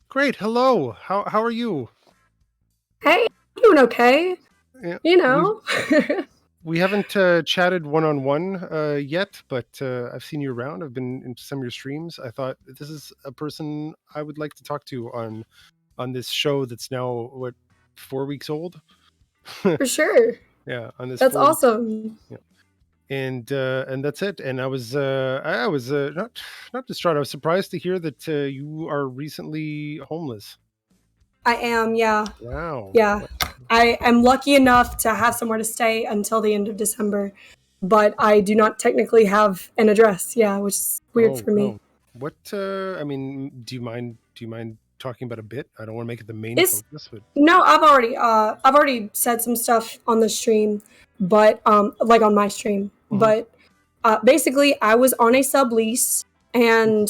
Great. Hello. How are you? Hey, I'm doing okay. Yeah, You we know. we haven't chatted one on one yet, but I've seen you around. I've been into some of your streams. I thought this is a person I would like to talk to on this show that's now what 4 weeks old. For sure. Yeah, on this That's 4 week. awesome. Yeah, and that's it. And I was not distraught. I was surprised to hear that you are recently homeless. I am, yeah. Wow. Yeah. I am lucky enough to have somewhere to stay until the end of December, but I do not technically have an address, yeah, which is weird Oh for me. no. What I mean, do you mind talking about a bit? I don't want to make it the main It's focus, but no, I've already said some stuff on the stream, but like on my stream, Mhm. but basically I was on a sublease, and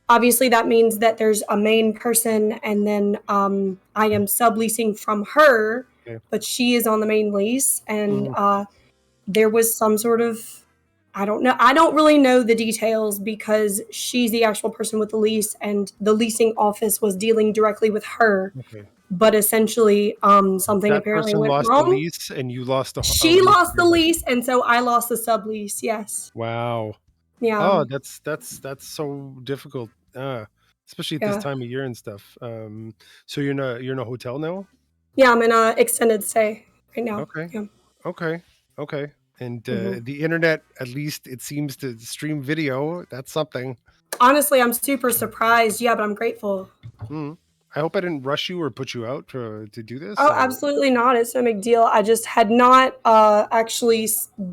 obviously that means that there's a main person, and then I am subleasing from her, Okay. but she is on the main lease, and Mhm. there was some sort of, I don't know. I don't really know the details because she's the actual person with the lease, and the leasing office was dealing directly with her. Okay. But essentially, something That apparently person went lost the wrong. lease, and you lost a She lease lost the together. lease, and so I lost the sublease. Yes. Wow. Yeah. Oh, that's so difficult. Especially at this Yeah. time of year and stuff. So you're in a hotel now? Yeah. I'm in a extended stay right now. Okay. Yeah. Okay. Okay. And hmm the internet, at least it seems to stream video. That's something. Honestly, I'm super surprised. Yeah, but I'm grateful. Mhm. I hope I didn't rush you or put you out to do this. Oh, absolutely not. It's no big deal. I just had not actually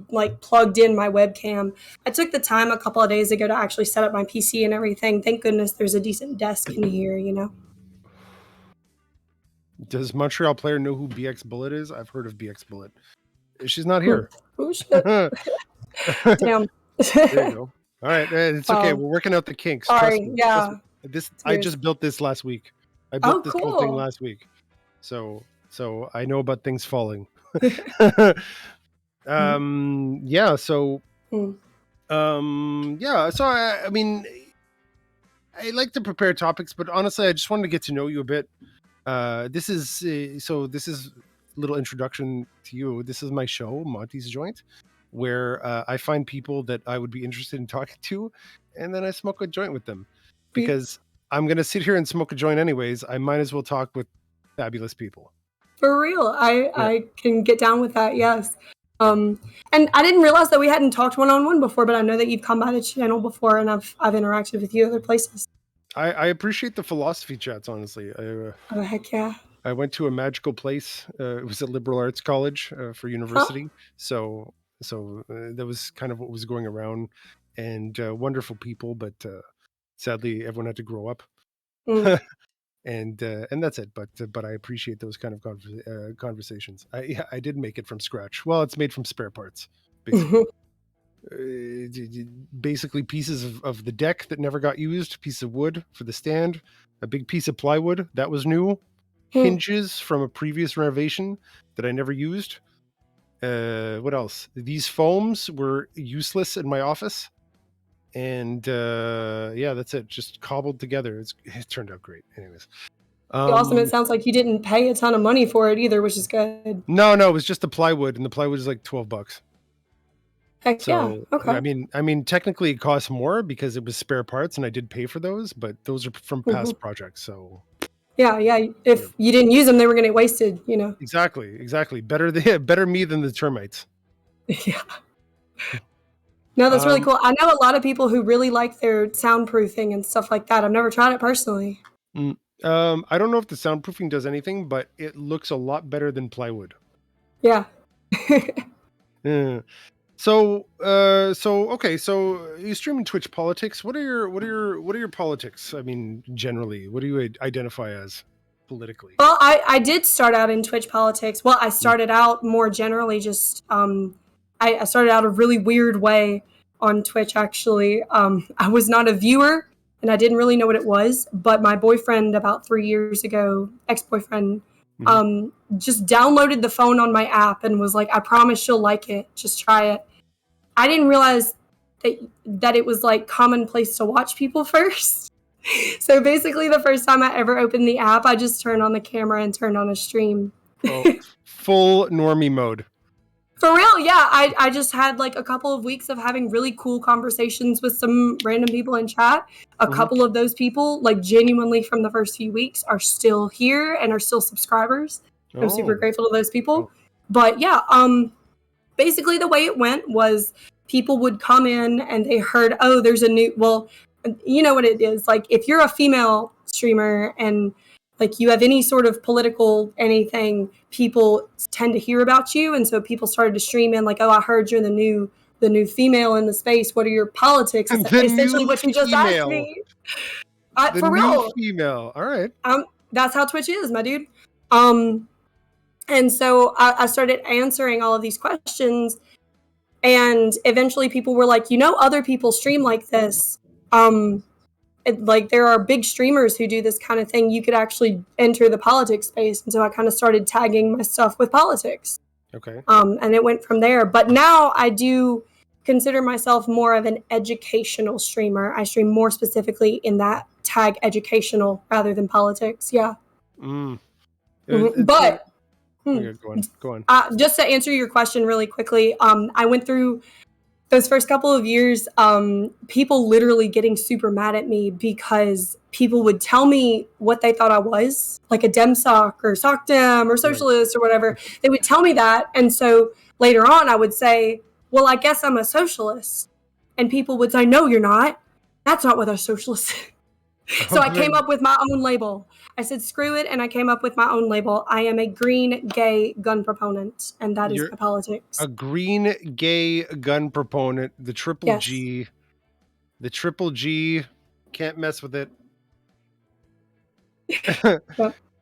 like plugged in my webcam. I took the time a couple of days ago to actually set up my PC and everything. Thank goodness there's a decent desk in here. Does Montreal player know who BX Bullet is? I've heard of BX Bullet. She's not Hmm. here. Oh shit. There Damn. you go. All right, it's okay. Oh, We're working out the kinks. Trust sorry. me. Trust Yeah. me. This I Serious. just built this last week. I built Oh, this whole thing cool. last week, so I know about things falling. Yeah. So Hmm. yeah. So I mean, I like to prepare topics, but honestly, I just wanted to get to know you a bit. This is a little introduction to you. This is my show, Monty's Joint, where I find people that I would be interested in talking to, and then I smoke a joint with them because I'm gonna sit here and smoke a joint anyways. I might as well talk with fabulous people. For real. I Yeah, I can get down with that. Yes. yeah. Um, and I didn't realize that we hadn't talked one on one before, but I know that you've come by the channel before, and I've interacted with you other places. I appreciate the philosophy chats. Honestly, Oh heck yeah. I went to a magical place. It was a liberal arts college for Huh? university, so that was kind of what was going around, and wonderful people. But sadly, everyone had to grow up, Mm. and that's it. But I appreciate those kind of conversations. Yeah, I did make it from scratch. Well, it's made from spare parts, basically. Basically, pieces of the deck that never got used, piece of wood for the stand, a big piece of plywood that was new, Hmm. hinges from a previous renovation that I never used. What else? These foams were useless in my office, and yeah, that's it. Just cobbled together. It turned out great. Anyways, Awesome. It um, sounds like you didn't pay a ton of money for it either, which is good. no, it was just the plywood, and the plywood is like $12. Heck yeah. So Okay. technically it costs more because it was spare parts, and I did pay for those, but those are from hmm past projects. So Yeah, yeah. whatever. If you didn't use them, they were going to get wasted. Exactly. Better me than the termites. Yeah. No, that's really Um, cool. I know a lot of people who really like their soundproofing and stuff like that. I've never tried it personally. mm, I don't know if the soundproofing does anything, but it looks a lot better than plywood. Yeah. Yeah. Okay. So you stream in Twitch politics. What are your politics? I mean, generally, what do you identify as politically? Well, I did start out in Twitch politics. Well, I Mm. started out more generally just I started out a really weird way on Twitch actually. I was not a viewer and I didn't really know what it was, but my boyfriend about 3 years ago, ex-boyfriend, Mhm. just downloaded the phone on my app and was like, I promise you'll like it. Just try it. I didn't realize that it was like commonplace to watch people first. So basically, the first time I ever opened the app, I just turned on the camera and turned on a stream. Oh, full normie mode. For real, yeah. I just had like a couple of weeks of having really cool conversations with some random people in chat. A couple of those people, like genuinely from the first few weeks, are still here and are still subscribers. I'm super grateful to those people. But yeah, basically the way it went was people would come in and they heard, oh, there's a new, well, you know what it is. Like if you're a female streamer and like you have any sort of political anything, people tend to hear about you. And so people started to stream in like, oh, I heard you're the new female in the space. What are your politics? Essentially what you just asked me. For real. Female. All right. That's how Twitch is, my dude. And so I started answering all of these questions, and eventually people were like, other people stream like this. Like there are big streamers who do this kind of thing. You could actually enter the politics space. And so I kind of started tagging my stuff with politics. Okay. And it went from there. But now I do consider myself more of an educational streamer. I stream more specifically in that tag educational rather than politics. Yeah. But go on. Just to answer your question really quickly, I went through those first couple of years, people literally getting super mad at me because people would tell me what they thought I was, like a Dem Soc or Soc Dem or socialist or whatever. They would tell me that. And so later on, I would say, well, I guess I'm a socialist. And people would say, no, you're not. That's not what a socialist is. So I came up with my own label. I said, screw it, and I came up with my own label. I am a green gay gun proponent, and that is my politics. A green gay gun proponent, the triple G. The triple G, can't mess with it.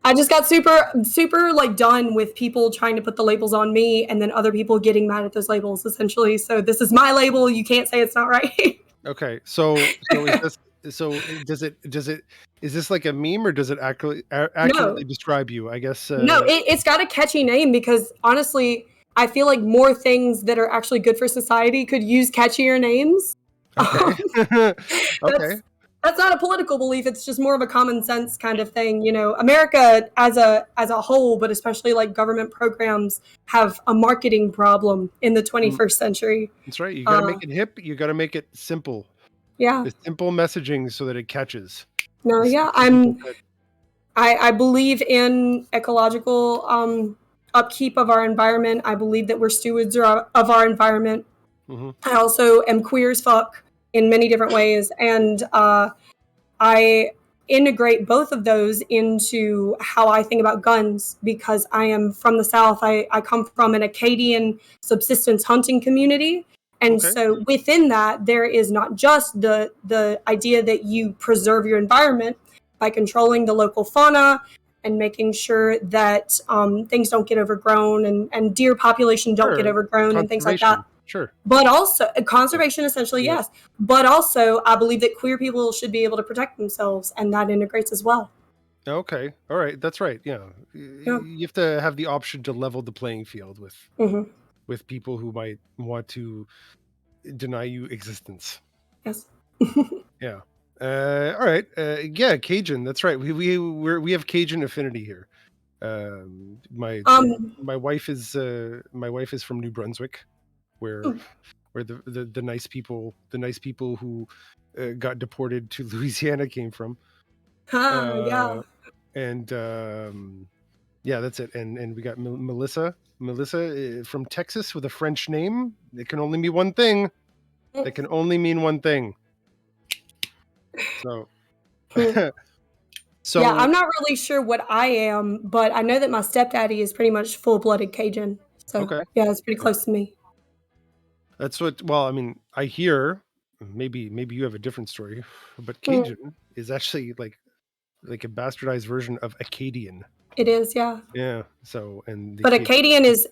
I just got super like done with people trying to put the labels on me and then other people getting mad at those labels, essentially. So this is my label. You can't say it's not right. Okay, so is this... So is this like a meme, or does it accurately describe you? I guess no. It's got a catchy name because honestly, I feel like more things that are actually good for society could use catchier names. Okay. Okay. That's not a political belief. It's just more of a common sense kind of thing. America as a whole, but especially like government programs, have a marketing problem in the 21st century. That's right. You got to make it hip. You got to make it simple. Yeah. The simple messaging so that it catches. No, yeah. I believe in ecological upkeep of our environment. I believe that we're stewards of our environment. I also am queer as fuck in many different ways. And I integrate both of those into how I think about guns because I am from the South. I come from an Acadian subsistence hunting community. And so within that, there is not just the idea that you preserve your environment by controlling the local fauna and making sure that things don't get overgrown and deer population don't get overgrown and things like that. Sure. But also conservation, essentially, yes. But also, I believe that queer people should be able to protect themselves, and that integrates as well. Okay. All right. That's right. Yeah. You have to have the option to level the playing field with people who might want to deny you existence. Yes. Yeah. All right. Yeah, Cajun. That's right. We have Cajun affinity here. My wife is from New Brunswick, where the nice people who got deported to Louisiana came from. Yeah. And yeah, that's it. And we got Melissa from Texas with a French name. It can only mean one thing. That can only mean one thing. So, yeah, I'm not really sure what I am, but I know that my stepdaddy is pretty much full-blooded Cajun. So yeah, it's pretty close to me. That's what. Well, I mean, I hear maybe you have a different story, but Cajun is actually like a bastardized version of Acadian. It is, yeah. Yeah. So but Acadian is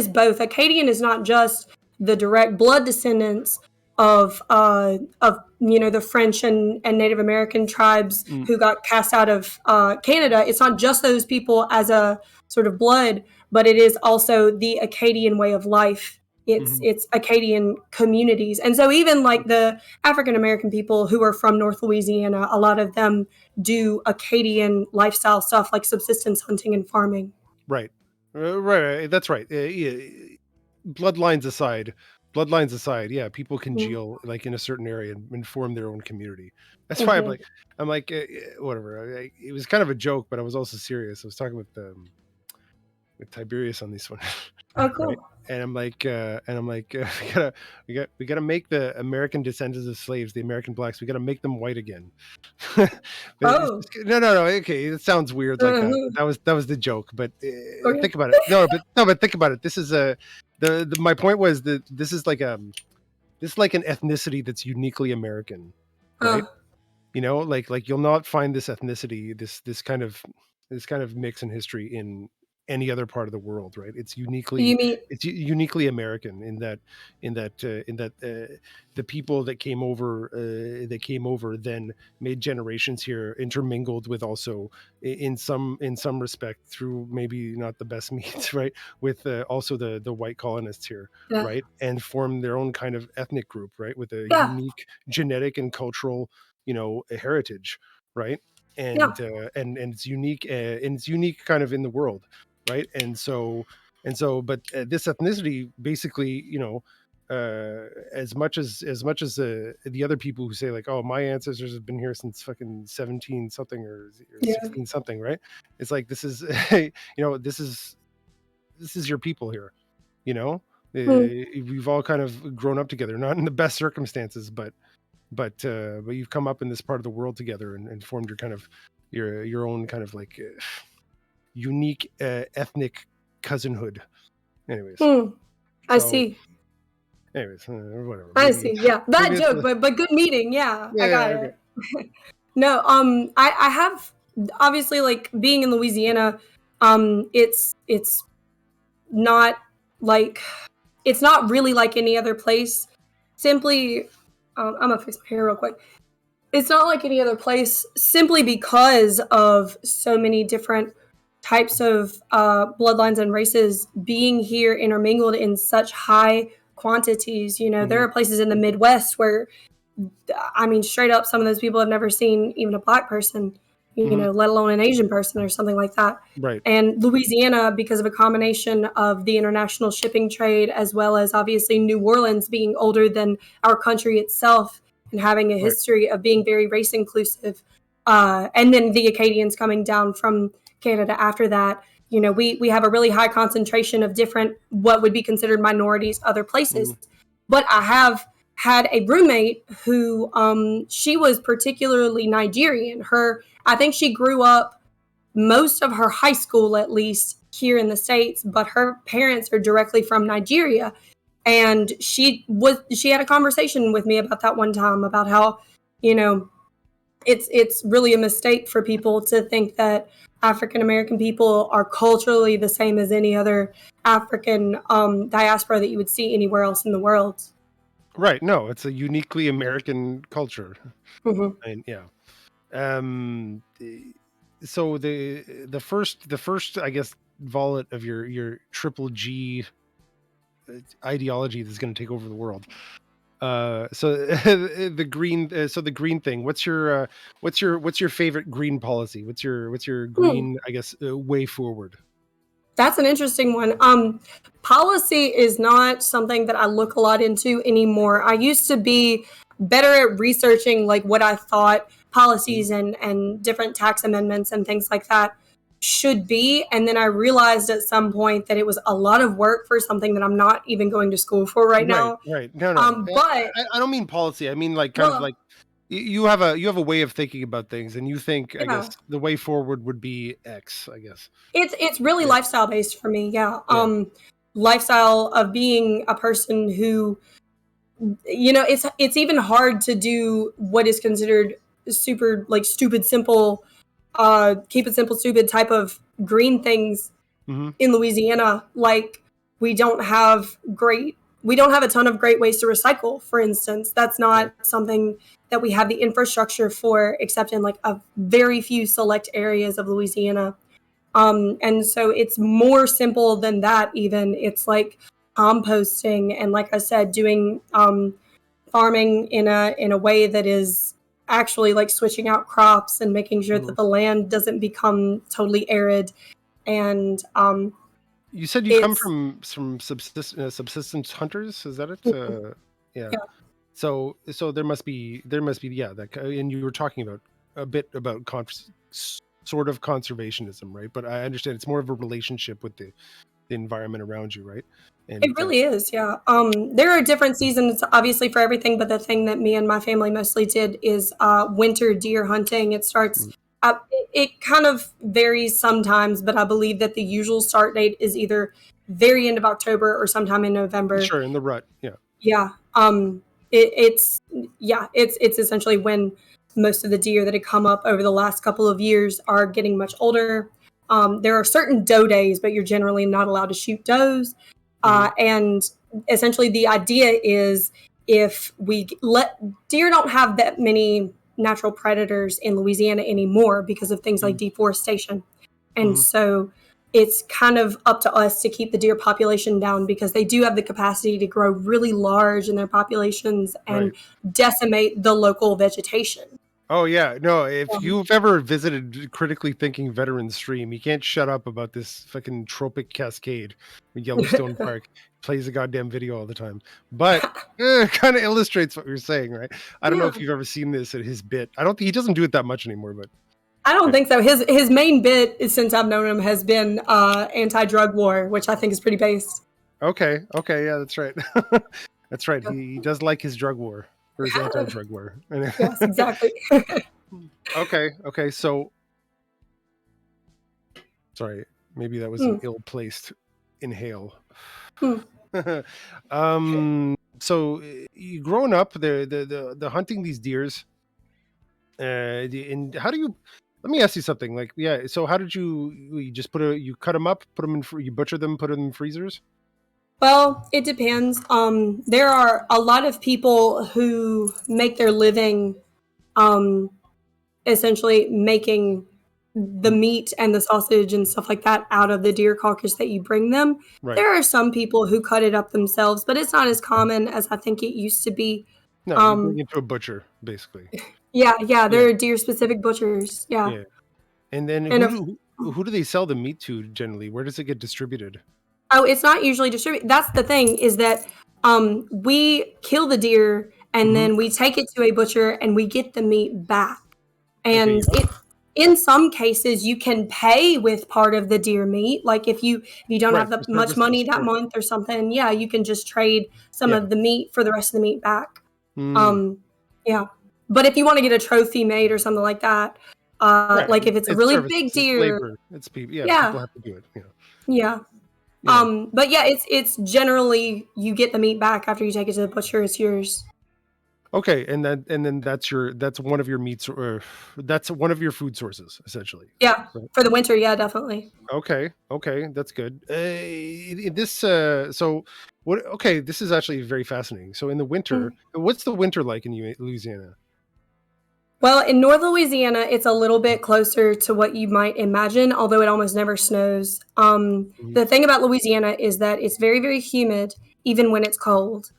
both. Acadian is not just the direct blood descendants of the French and Native American tribes who got cast out of Canada. It's not just those people as a sort of blood, but it is also the Acadian way of life it's Acadian communities. And so even like the African American people who are from North Louisiana, a lot of them do Acadian lifestyle stuff like subsistence hunting and farming. Right. Right. That's right. Yeah. Bloodlines aside, yeah, people Mm. congeal like in a certain area and form their own community. That's why Mhm. I'm like, whatever. It was kind of a joke, but I was also serious. I was talking with Tiberius on this one, Oh, right? cool. And we gotta make the American descendants of slaves, the American blacks, we gotta make them white again. But Oh. no. Okay, it sounds weird like that. Mhm. That was the joke. But Okay. think about it. But think about it. This is the my point was that this is like an ethnicity that's uniquely American, right? Uh, Like you'll not find this ethnicity, this kind of mix in history in any other part of the world, right? you mean It's uniquely American in that the people that came over then made generations here, intermingled with also in some respect through maybe not the best means, right? With also the white colonists here, yeah. right? And formed their own kind of ethnic group, right? With a Yeah. unique genetic and cultural a heritage, right? Yeah. And it's unique kind of in the world, right? But this ethnicity basically, the other people who say like, oh, my ancestors have been here since fucking 17 something or Yeah. 16 something, right? It's like this is this is your people here, you know. Mm. We've all kind of grown up together, not in the best circumstances, but you've come up in this part of the world together and formed your kind of your own kind of like unique ethnic cousinhood. Anyways, Mm. I so see. whatever. I see. Yeah. Bad Maybe it's joke, but good meeting. Yeah. I yeah, got okay. it. No, I have obviously like being in Louisiana, it's not like it's not really like any other place. Simply, I'm gonna fix my hair real quick. It's not like any other place simply because of so many different types of bloodlines and races being here intermingled in such high quantities. You know, there Mhm. are places in the Midwest where I mean, straight up, some of those people have never seen even a black person, Mhm. let alone an Asian person or something like that. Right. And Louisiana, because of a combination of the international shipping trade, as well as obviously New Orleans being older than our country itself and having a Right. history of being very race inclusive, and then the Acadians coming down from Canada after that. We have a really high concentration of different what would be considered minorities other places. Mhm. But I have had a roommate who she was particularly Nigerian. I think she grew up most of her high school at least here in the States, but her parents are directly from Nigeria. And she had a conversation with me about that one time about how, you know, it's really a mistake for people to think that African American people are culturally the same as any other African diaspora that you would see anywhere else in the world. Right. No, it's a uniquely American culture. Mm-hmm. And yeah. Um. So the first I guess volet of your triple G ideology that's going to take over the world. So the green thing. What's your favorite green policy? What's your Hmm. green, I guess, way forward? That's an interesting one. Policy is not something that I look a lot into anymore. I used to be better at researching like what I thought Mhm. policies and different tax amendments and things like that should be. And then I realized at some point that it was a lot of work for something that I'm not even going to school for right Right, now. right. No. But I don't mean policy. I mean like kind of well, like you have a way of thinking about things, and you think, I yeah. guess, the way forward would be X, I guess. It's really Yeah, lifestyle based for me, yeah. yeah. Lifestyle of being a person who it's even hard to do what is considered super like stupid simple keep it simple stupid type of green things Hmm. in Louisiana. Like we don't have a ton of great ways to recycle, for instance. That's Right. not something that we have the infrastructure for except in like a very few select areas of Louisiana. And so it's more simple than that even. It's like composting and, like I said, doing farming in a way that is actually like switching out crops and making sure that the land doesn't become totally arid. And you said you come from some subsistence hunters. Is that it? Yeah. Yeah. So there must be that, and you were talking about a bit about sort of conservationism, right? But I understand it's more of a relationship with the environment around you, right? And it really is, yeah. There are different seasons, obviously, for everything, but the thing that me and my family mostly did is winter deer hunting. It starts, it kind of varies sometimes, but I believe that the usual start date is either very end of October or sometime in November. Sure, in the rut, yeah. Yeah. It's essentially when most of the deer that have come up over the last couple of years are getting much older. There are certain doe days, but you're generally not allowed to shoot does. And essentially the idea is if we let deer don't have that many natural predators in Louisiana anymore because of things like deforestation. And so it's kind of up to us to keep the deer population down because they do have the capacity to grow really large in their populations and decimate the local vegetation. Oh, yeah. No, if you've ever visited Critically Thinking Veterans Stream, you can't shut up about this fucking tropic cascade in Yellowstone Park. Plays a goddamn video all the time. But it kind of illustrates what you're saying, right? I don't know if you've ever seen this at his bit. I don't think he doesn't do it that much anymore, but I don't think so. His main bit since I've known him has been anti-drug war, which I think is pretty based. Okay, yeah, that's right. That's right. He does like his drug war. Or his anti-drug war. Yes, exactly. Okay. So, sorry, maybe that was an ill-placed inhale. So, you growing up, the hunting these deers, and how do you? Let me ask you something. Like, yeah. So, how did you just you cut them up, put them in, you butcher them, put them in freezers? Well, it depends. There are a lot of people who make their living essentially making the meat and the sausage and stuff like that out of the deer carcass that you bring them. Right. There are some people who cut it up themselves, but it's not as common as I think it used to be. No, you bring it to a butcher, basically. Yeah. There are deer-specific butchers. Yeah. And then who do they sell the meat to generally? Where does it get distributed? Oh, it's not usually distributed. That's the thing is that we kill the deer and then we take it to a butcher and we get the meat back. And in some cases, you can pay with part of the deer meat. Like if you don't have much money that month or something, you can just trade some of the meat for the rest of the meat back. But if you want to get a trophy made or something like that, like if it's a really big deer, it's people. People have to do it. Yeah. But it's generally you get the meat back after you take it to the butcher. It's yours. Okay, and then that's one of your meats, or that's one of your food sources, essentially. Yeah, right? For the winter, definitely. Okay, that's good. So what? Okay, this is actually very fascinating. So in the winter, what's the winter like in Louisiana? Well, in North Louisiana, it's a little bit closer to what you might imagine, although it almost never snows. The thing about Louisiana is that it's very, very humid, even when it's cold.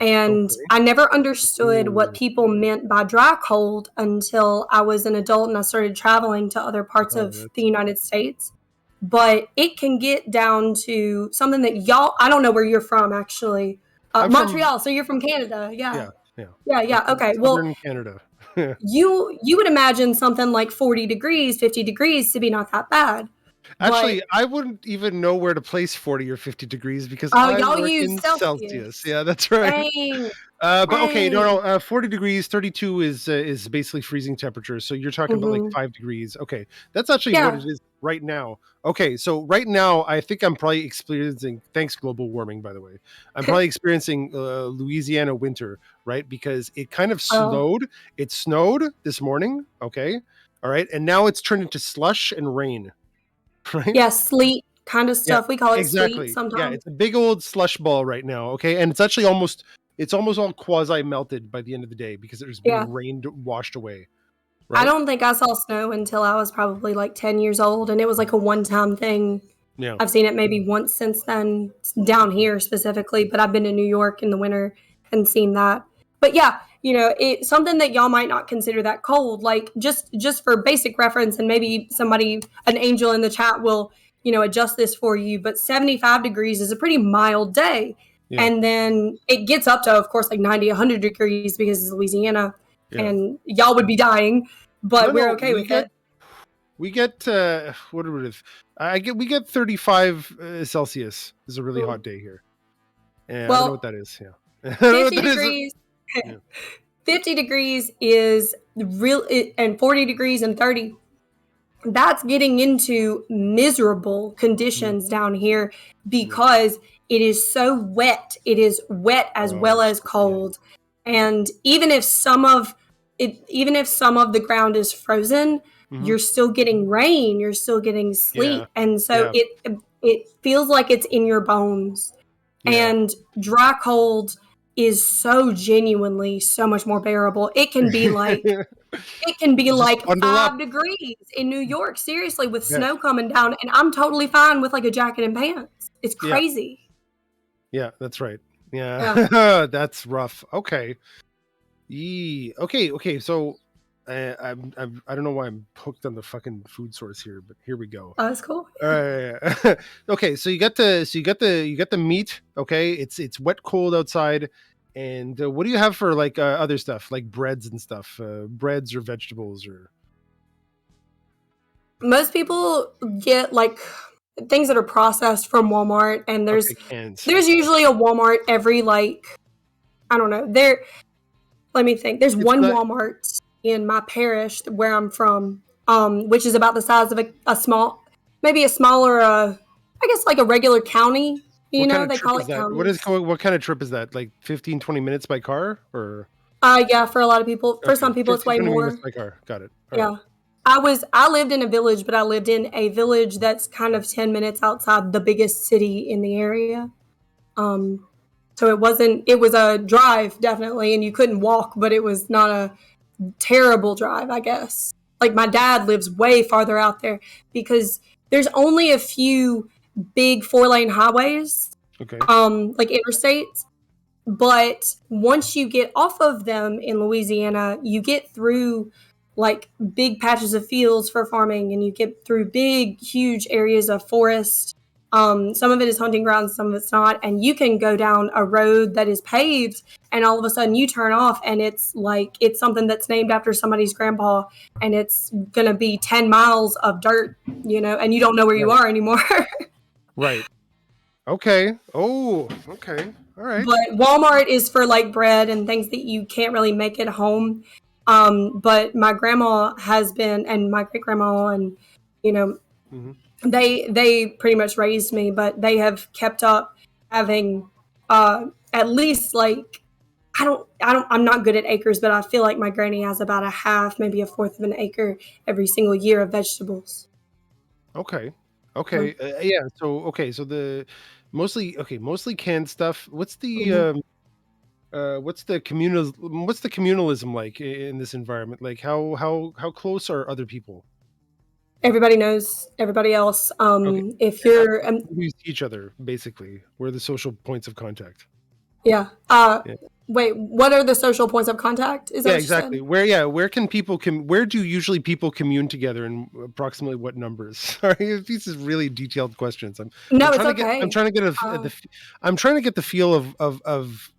And I never understood what people meant by dry cold until I was an adult and I started traveling to other parts of the United States. But it can get down to something that I don't know where you're from, actually. Montreal, so you're from Canada. Yeah. Okay, well, in Canada. you would imagine something like 40 degrees, 50 degrees to be not that bad. Actually, I wouldn't even know where to place 40 or 50 degrees because I work in Celsius. Yeah, that's right. But okay, no, 40 degrees, 32 is basically freezing temperature. So you're talking about like 5 degrees. Okay, that's actually what it is right now. Okay, so right now, I think I'm probably experiencing, thanks global warming, by the way, I'm probably experiencing Louisiana winter, right? Because it kind of snowed. It snowed this morning, okay? All right, and now it's turned into slush and rain. Right? Yeah, sleet kind of stuff. We call it sleet sometimes. Yeah, it's a big old slush ball right now, okay? And it's actually almost all quasi-melted by the end of the day because it's been rained, washed away. Right? I don't think I saw snow until I was probably like 10 years old, and it was like a one-time thing. Yeah. I've seen it maybe once since then, down here specifically, but I've been to New York in the winter and seen that. But yeah, it's something that y'all might not consider that cold. Like just for basic reference, and maybe an angel in the chat will, adjust this for you. But 75 degrees is a pretty mild day. Yeah. And then it gets up to, of course, like 90, 100 degrees because it's Louisiana, and y'all would be dying, but we're okay with it. We get what it is. We get 35 Celsius is a really hot day here. And I don't know what that is. Yeah. 50 degrees. 50 degrees is real, and 40 degrees and 30. That's getting into miserable conditions down here because it is so wet. It is wet as well as cold. And even if some of the ground is frozen, you're still getting rain, you're still getting sleet. And so it feels like it's in your bones. And dry cold is so genuinely so much more bearable. It can be like 5 degrees in New York, seriously, with snow coming down, and I'm totally fine with like a jacket and pants. It's crazy. Yeah, that's right. Yeah. That's rough. Okay. Okay. So I don't know why I'm hooked on the fucking food source here, but here we go. Oh, that's cool. Okay, so you got the meat. Okay, it's wet, cold outside, and what do you have for like other stuff like breads and stuff? Breads or vegetables or? Most people get like things that are processed from Walmart, and there's usually a Walmart every like, I don't know. Let me think. There's one Walmart in my parish where I'm from, which is about the size of a smaller, I guess like a regular county. They call it county. What kind of trip is that? Like 15, 20 minutes by car or? Yeah, for a lot of people. For some people, it's way more. Minutes by car. Got it. All right. I lived in a village, but I lived in a village that's kind of 10 minutes outside the biggest city in the area. So it was a drive, definitely, and you couldn't walk, but it was not a terrible drive, I guess. Like my dad lives way farther out there because there's only a few big 4-lane highways, like interstates. But once you get off of them in Louisiana, you get through like big patches of fields for farming, and you get through big, huge areas of forest. Some of it is hunting grounds, some of it's not. And you can go down a road that is paved, and all of a sudden you turn off, and it's something that's named after somebody's grandpa, and it's going to be 10 miles of dirt, and you don't know where you are anymore. Right. Okay. Oh, okay. All right. But Walmart is for like bread and things that you can't really make at home. But my grandma has been, and my great grandma, and they pretty much raised me, but they have kept up having at least like I'm not good at acres, but I feel like my granny has about a half, maybe a fourth of an acre every single year of vegetables. Okay. Yeah. So the mostly canned stuff. What's the communalism like in this environment? Like how close are other people? Everybody knows everybody else. If you're we see each other, basically, we're the social points of contact. Yeah. Wait, what are the social points of contact? Is that exactly. Where can people where do usually people commune together, and approximately what numbers? Sorry, these are really detailed questions. I'm trying to get the feel of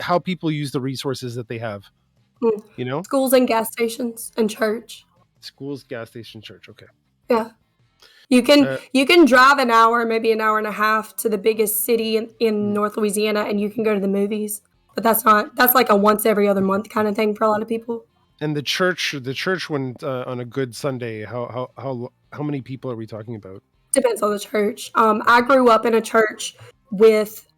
how people use the resources that they have. Schools and gas stations and church. Schools, gas station, church. Okay. Yeah. You can drive an hour, maybe an hour and a half to the biggest city in North Louisiana, and you can go to the movies. But that's like a once every other month kind of thing for a lot of people. And the church when on a good Sunday, how many people are we talking about? Depends on the church. I grew up in a church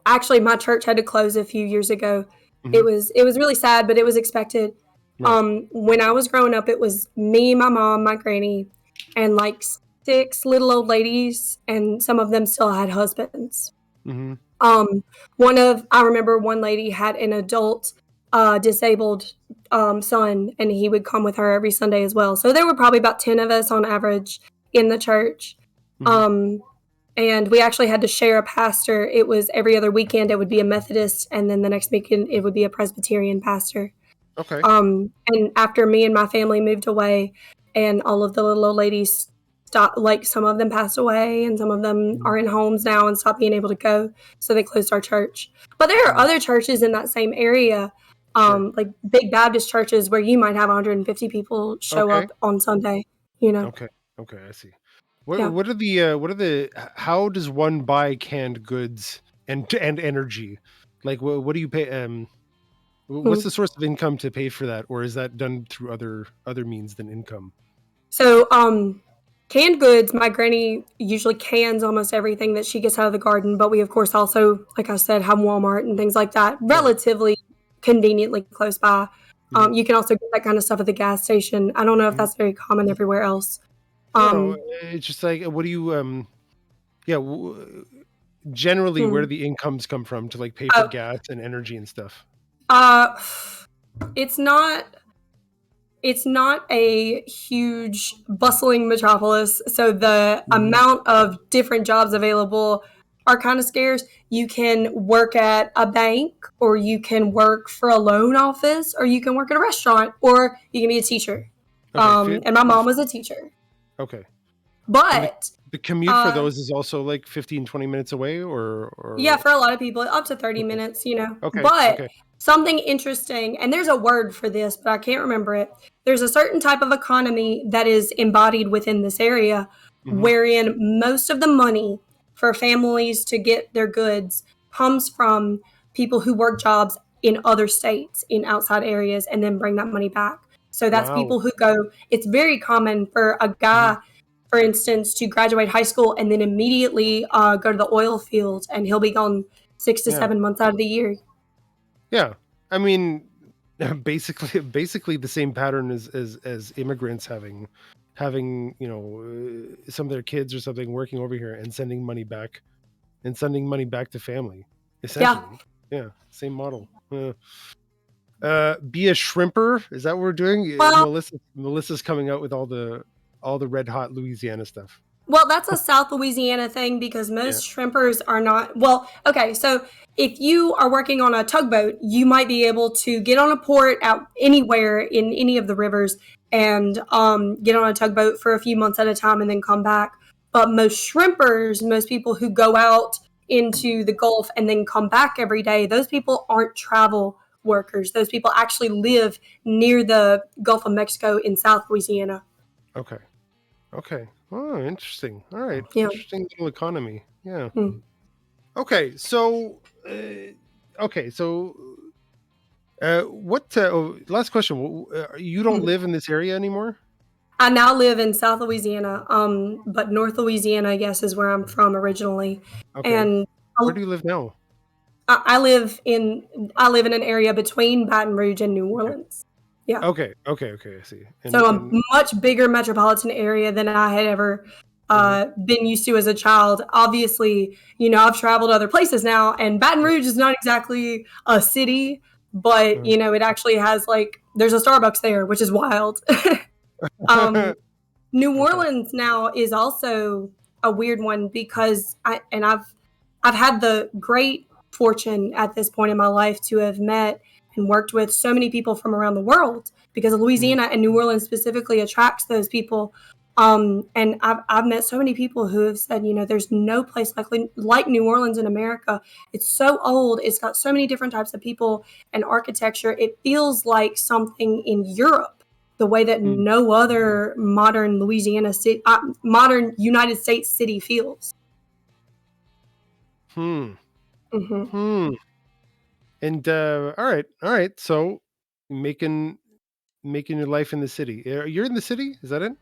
actually my church had to close a few years ago. Mm-hmm. It was really sad, but it was expected. Right. When I was growing up, it was me, my mom, my granny, and like 6 little old ladies, and some of them still had husbands. Mm-hmm. I remember one lady had an adult disabled son, and he would come with her every Sunday as well. So there were probably about 10 of us on average in the church. Mm-hmm. and we actually had to share a pastor. It was every other weekend it would be a Methodist, and then the next weekend it would be a Presbyterian pastor. Okay. And after me and my family moved away, and all of the little old ladies stopped, like some of them passed away, and some of them are in homes now and stopped being able to go, so they closed our church. But there are other churches in that same area, like big Baptist churches, where you might have 150 people show up on Sunday. Okay, I see. What are the how does one buy canned goods and energy? Like what do you pay? What's the source of income to pay for that, or is that done through other means than income? So, canned goods, my granny usually cans almost everything that she gets out of the garden, but we of course also, like I said, have Walmart and things like that relatively conveniently close by. You can also get that kind of stuff at the gas station. I don't know if that's very common everywhere else. No, it's just like, what do you generally where do the incomes come from to like pay for gas and energy and stuff? It's not a huge bustling metropolis, so the amount of different jobs available are kind of scarce. You can work at a bank, or you can work for a loan office, or you can work at a restaurant, or you can be a teacher. And my mom was a teacher. Okay. But the commute for those is also like 15-20 minutes away, or yeah, for a lot of people up to 30 minutes, Okay. But something interesting, and there's a word for this, but I can't remember it. There's a certain type of economy that is embodied within this area, wherein most of the money for families to get their goods comes from people who work jobs in other states, in outside areas, and then bring that money back. So that's people who go, it's very common for a guy, for instance, to graduate high school and then immediately go to the oil field, and he'll be gone 6 to 7 months out of the year. Yeah. I mean, basically the same pattern as immigrants having, some of their kids or something working over here and sending money back to family, essentially. Yeah. Same model. Be a shrimper. Is that what we're doing? Well, Melissa's coming out with all the red hot Louisiana stuff. Well, that's a South Louisiana thing, because most shrimpers are not. Well, okay, so if you are working on a tugboat, you might be able to get on a port out anywhere in any of the rivers and get on a tugboat for a few months at a time and then come back. But most shrimpers, most people who go out into the Gulf and then come back every day, those people aren't travel workers. Those people actually live near the Gulf of Mexico in South Louisiana. Okay. Oh, interesting. All right. Yeah. Interesting little economy. Yeah. Okay. So, what? Last question. You don't live in this area anymore? I now live in South Louisiana. But North Louisiana, I guess, is where I'm from originally. Okay. And where do you live now? I live in an area between Baton Rouge and New Orleans. Yeah. Okay. I see. So a much bigger metropolitan area than I had ever been used to as a child. Obviously, I've traveled other places now, and Baton Rouge is not exactly a city, but it actually has there's a Starbucks there, which is wild. New Orleans now is also a weird one, because I've had the great fortune at this point in my life to have met and worked with so many people from around the world, because Louisiana and New Orleans specifically attracts those people. And I've met so many people who have said, there's no place like New Orleans in America. It's so old. It's got so many different types of people and architecture. It feels like something in Europe, the way that no other modern modern United States city feels. And all right. So making your life in the city. You're in the city? Is that it?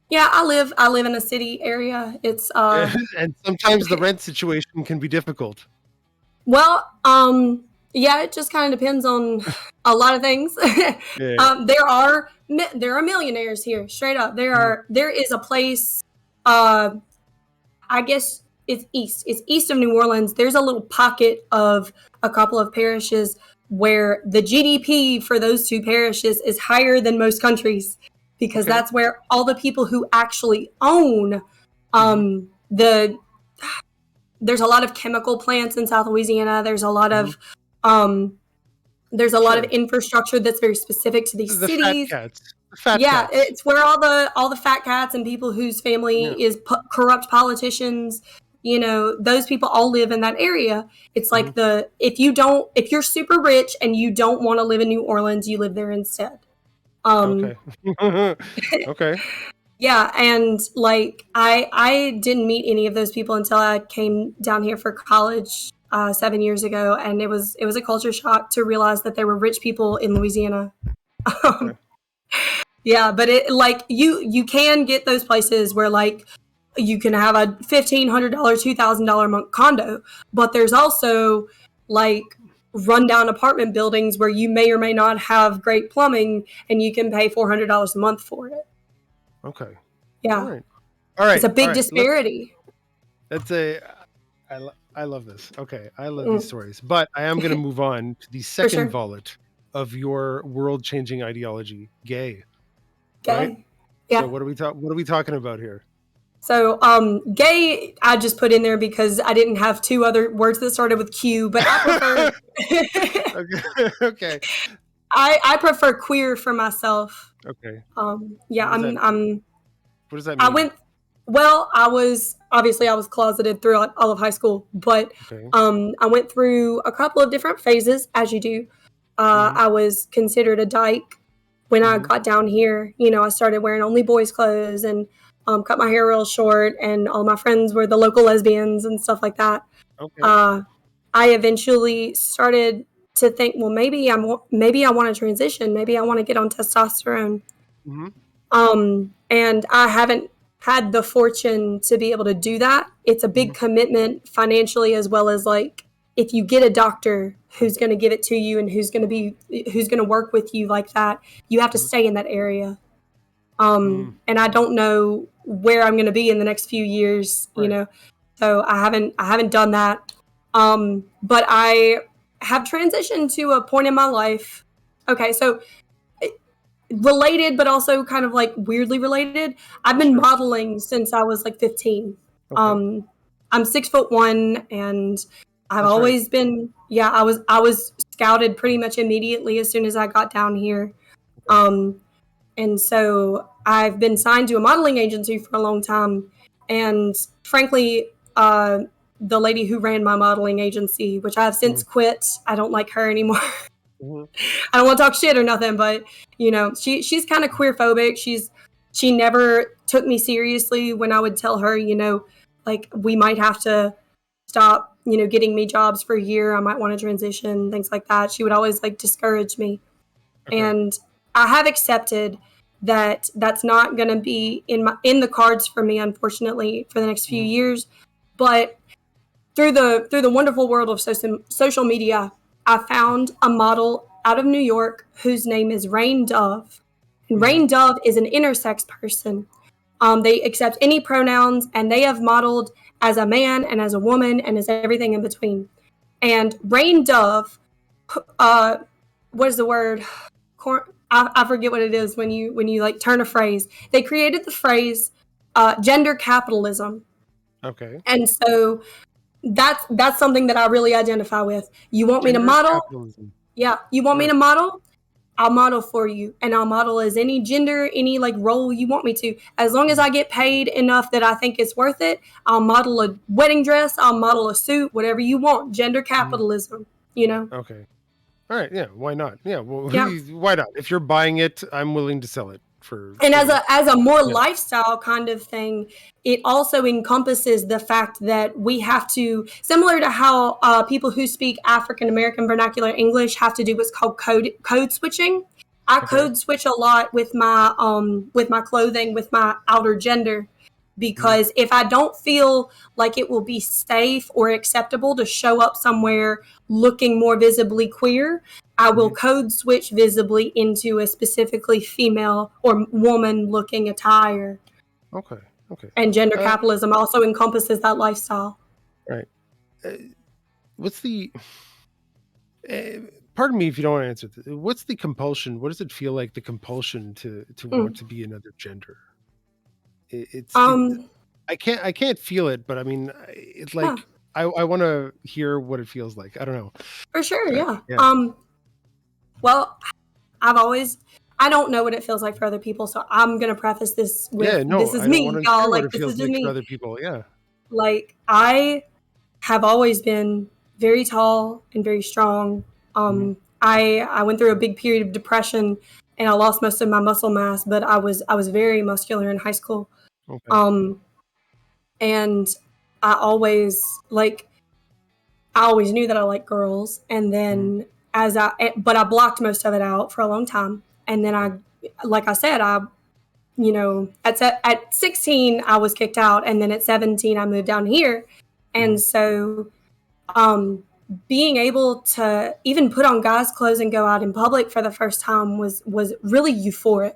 Yeah, I live in a city area. It's and sometimes the rent situation can be difficult. Well, yeah, it just kind of depends on a lot of things. There are millionaires here, straight up. There is a place, I guess it's east of New Orleans. There's a little pocket of a couple of parishes where the GDP for those two parishes is higher than most countries, because that's where all the people who actually own the there's a lot of chemical plants in South Louisiana. There's a lot of infrastructure that's very specific to these The cities. fat cats. It's where all the fat cats and people whose family is corrupt politicians. You know, those people all live in that area. It's like if you're super rich and you don't want to live in New Orleans, you live there instead. Okay. Okay. Yeah, and like I didn't meet any of those people until I came down here for college 7 years ago, and it was a culture shock to realize that there were rich people in Louisiana. Okay. Yeah, but it like you can get those places where like you can have a $1,500, $2,000 a month condo, but there's also like rundown apartment buildings where you may or may not have great plumbing, and you can pay $400 a month for it. Okay. Yeah. All right. It's a big disparity. I love this. Okay. I love these stories, but I am going to move on to the second volet of your world-changing ideology, gay. Right? Yeah. So what are we talking about here? So, gay, I just put in there because I didn't have two other words that started with Q, but I prefer. Okay. I prefer queer for myself. Okay. Yeah, I'm. What does that mean? I was closeted throughout all of high school, but I went through a couple of different phases, as you do. I was considered a dyke when I got down here. You know, I started wearing only boys' clothes and cut my hair real short, and all my friends were the local lesbians and stuff like that. Okay. I eventually started to think, well, maybe I want to transition. Maybe I want to get on testosterone. And I haven't had the fortune to be able to do that. It's a big commitment financially, as well as like if you get a doctor who's going to give it to you and who's going to work with you like that, you have to stay in that area. And I don't know where I'm going to be in the next few years, you know, so I haven't done that. But I have transitioned to a point in my life. Okay. So related, but also kind of like weirdly related. I've been modeling since I was like 15. Okay. I'm 6'1", and I've always been, I was scouted pretty much immediately as soon as I got down here. And so I've been signed to a modeling agency for a long time. And frankly, the lady who ran my modeling agency, which I have since quit, I don't like her anymore. I don't want to talk shit or nothing, but you know, she's kind of queer phobic. She never took me seriously when I would tell her, you know, like we might have to stop, you know, getting me jobs for a year. I might want to transition, things like that. She would always like discourage me. Okay. And I have accepted that that's not going to be in the cards for me, unfortunately, for the next few years. But through the wonderful world of social media, I found a model out of New York whose name is Rain Dove. And Rain Dove is an intersex person. They accept any pronouns, and they have modeled as a man and as a woman and as everything in between. And Rain Dove, what is the word? I forget what it is when you like turn a phrase. They created the phrase gender capitalism. Okay. And so that's something that I really identify with. You want me to model? Capitalism. Yeah. You want me to model? I'll model for you, and I'll model as any gender, any like role you want me to. As long as I get paid enough that I think it's worth it, I'll model a wedding dress, I'll model a suit, whatever you want. Gender capitalism, you know? Okay. All right. Yeah. Why not? Yeah. Well, why not? If you're buying it, I'm willing to sell it for. And as a more lifestyle kind of thing, it also encompasses the fact that we have to, similar to how people who speak African American vernacular English have to do what's called code switching. I code switch a lot with my clothing, with my outer gender. Because if I don't feel like it will be safe or acceptable to show up somewhere looking more visibly queer, I will code switch visibly into a specifically female or woman-looking attire. Okay. And gender capitalism also encompasses that lifestyle. Right. What's the... pardon me if you don't want to answer this. What's the compulsion? What does it feel like, the compulsion to want to be another gender? I can't feel it, but I mean, it's like I want to hear what it feels like. I don't know. For sure, yeah. Yeah. Well, I don't know what it feels like for other people, so I'm gonna preface this with this is I don't want me, to y'all. hear what Like it this is feels just like for me. other people. Yeah. Like I have always been very tall and very strong. I went through a big period of depression and I lost most of my muscle mass, but I was very muscular in high school. Okay. And I always knew that I liked girls, and then but I blocked most of it out for a long time. And then like I said, at 16 I was kicked out, and then at 17 I moved down here, and so being able to even put on guys' clothes and go out in public for the first time was really euphoric.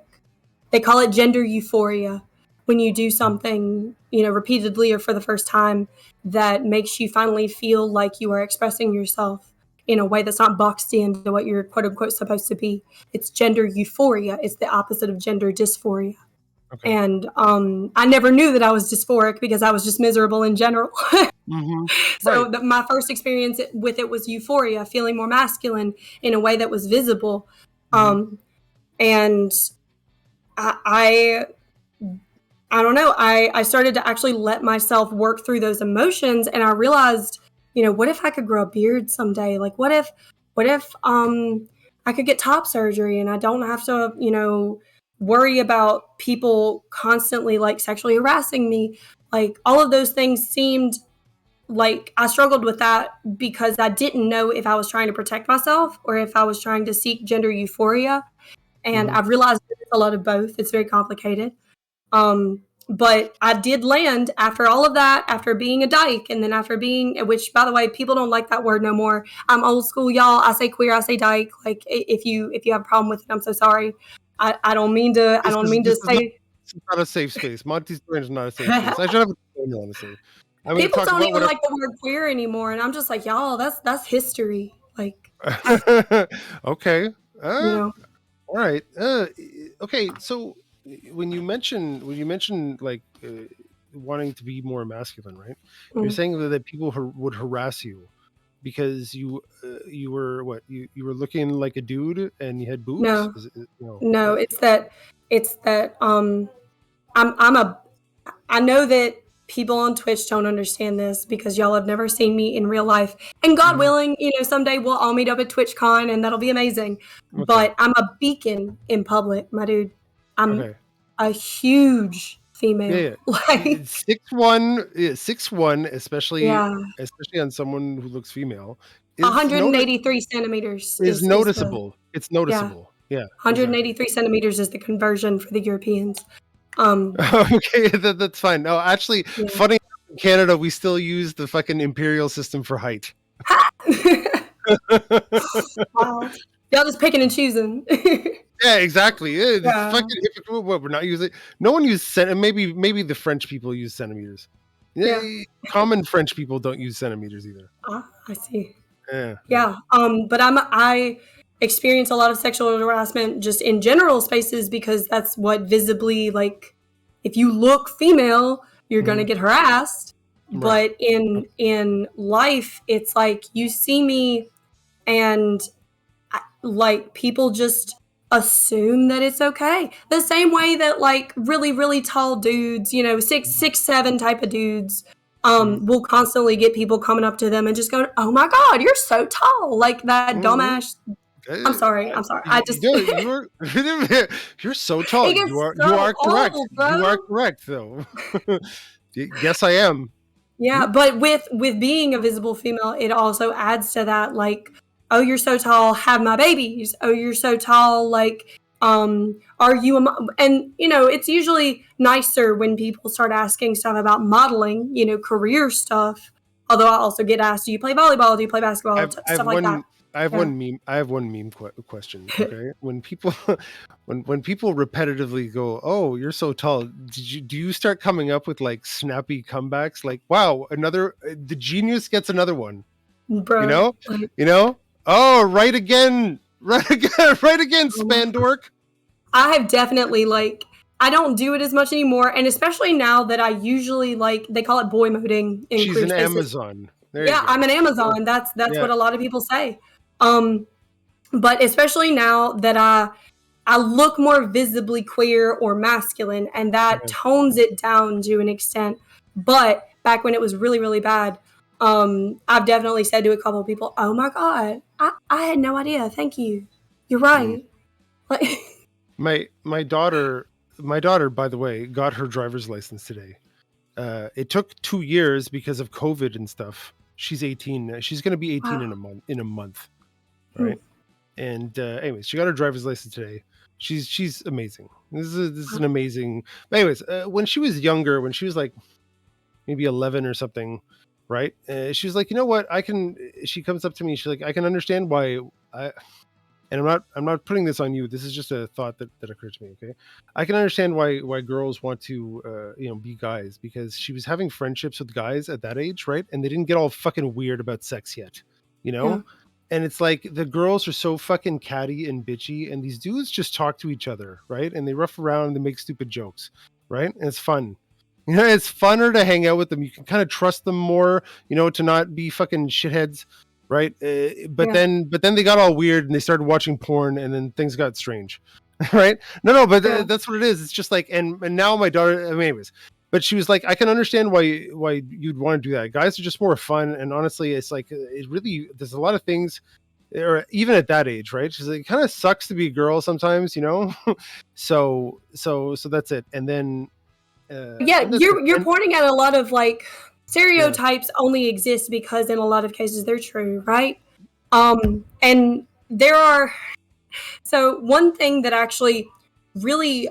They call it gender euphoria when you do something, repeatedly or for the first time that makes you finally feel like you are expressing yourself in a way that's not boxed into what you're quote unquote supposed to be. It's gender euphoria. It's the opposite of gender dysphoria. Okay. And I never knew that I was dysphoric because I was just miserable in general. So my first experience with it was euphoria, feeling more masculine in a way that was visible. And I don't know. I started to actually let myself work through those emotions, and I realized, what if I could grow a beard someday? Like, what if I could get top surgery and I don't have to, worry about people constantly like sexually harassing me. Like all of those things seemed like I struggled with that because I didn't know if I was trying to protect myself or if I was trying to seek gender euphoria. And I've realized it's a lot of both. It's very complicated. But I did land after all of that, after being a dyke, and then after being, which by the way, people don't like that word no more. I'm old school, y'all. I say queer, I say dyke. Like if you have a problem with it, I'm so sorry. I don't mean to. I don't mean to say. It's not a safe space. Monty's brain is not a safe space. I should have a disclaimer, honestly. People don't even like the word queer anymore, and I'm just like, y'all, that's history. Like, okay, all right, okay. So when you mention like wanting to be more masculine, right? You're saying that people would harass you because you were what you were looking like a dude and you had boobs. No, it's that I know that people on Twitch don't understand this because y'all have never seen me in real life. And God willing, someday we'll all meet up at TwitchCon and that'll be amazing. Okay. But I'm a beacon in public, my dude. I'm a huge female. Yeah. Like 6'1", especially on someone who looks female. 183 centimeters is noticeable. It's noticeable. Yeah. 183 centimeters is the conversion for the Europeans. Okay, that's fine. No, actually, funny. In Canada, we still use the fucking imperial system for height. Wow. Y'all just picking and choosing. Yeah, exactly. Fucking hypocritical. We're not using. No one uses maybe the French people use centimeters. Yeah. Common French people don't use centimeters either. I see. Yeah. But I experience a lot of sexual harassment just in general spaces because that's what visibly, like, if you look female, you're gonna get harassed. Right. But in life, it's like you see me and like people just assume that it's okay. The same way that like really, really tall dudes, 6'7" type of dudes, will constantly get people coming up to them and just going, "Oh my God, you're so tall!" Like that dumbass. I'm sorry. I just you're so tall. You are correct. Bro. You are correct, though. Yes, I am. Yeah, but with being a visible female, it also adds to that. Like, oh, you're so tall, have my babies. Oh, you're so tall, like, are you and it's usually nicer when people start asking stuff about modeling, career stuff. Although I also get asked, do you play volleyball? Do you play basketball? Stuff like that. I have one meme question. Okay, when people when people repetitively go, "Oh, you're so tall," do you start coming up with like snappy comebacks? Like, wow, the genius gets another one. Bro, Oh, right again, Spandork. I have definitely I don't do it as much anymore, and especially now that I usually they call it boy moding. She's an Amazon. There you Yeah, go. I'm an Amazon. That's Yeah. what a lot of people say. But especially now that I look more visibly queer or masculine, and that Yeah. tones it down to an extent. But back when it was really, really bad, I've definitely said to a couple of people, "Oh my God, I had no idea. Thank you. You're right." Like, My daughter, by the way, got her driver's license today. It took 2 years because of COVID and stuff. She's 18 now. She's going to be 18 wow. in a month, Hmm. right? And anyways, she got her driver's license today. She's amazing. This is an amazing. Anyways, when she was younger, when she was like maybe 11 or something, right? She was like, you know what? I can. She comes up to me. She's like, I can understand why. I and I'm not putting this on you. This is just a thought that occurred to me. Okay, I can understand why girls want to be guys, because she was having friendships with guys at that age, right? And they didn't get all fucking weird about sex yet, you Yeah. know. And it's like the girls are so fucking catty and bitchy, and these dudes just talk to each other, right? And they rough around and they make stupid jokes, right? And it's fun. It's funner to hang out with them. You can kind of trust them more, to not be fucking shitheads, right? But Yeah. then they got all weird and they started watching porn, and then things got strange, right? No, but Yeah. that's what it is. It's just like, and now my daughter, I mean, anyways, but she was like, I can understand why you'd want to do that. Guys are just more fun, and honestly, it's like it really. There's a lot of things, or even at that age, right? She's like, it kind of sucks to be a girl sometimes, so that's it. And then Yeah, and that's it. you're And pointing out a lot of like yeah, stereotypes only exist because in a lot of cases they're true, right? And there are, so one thing that actually really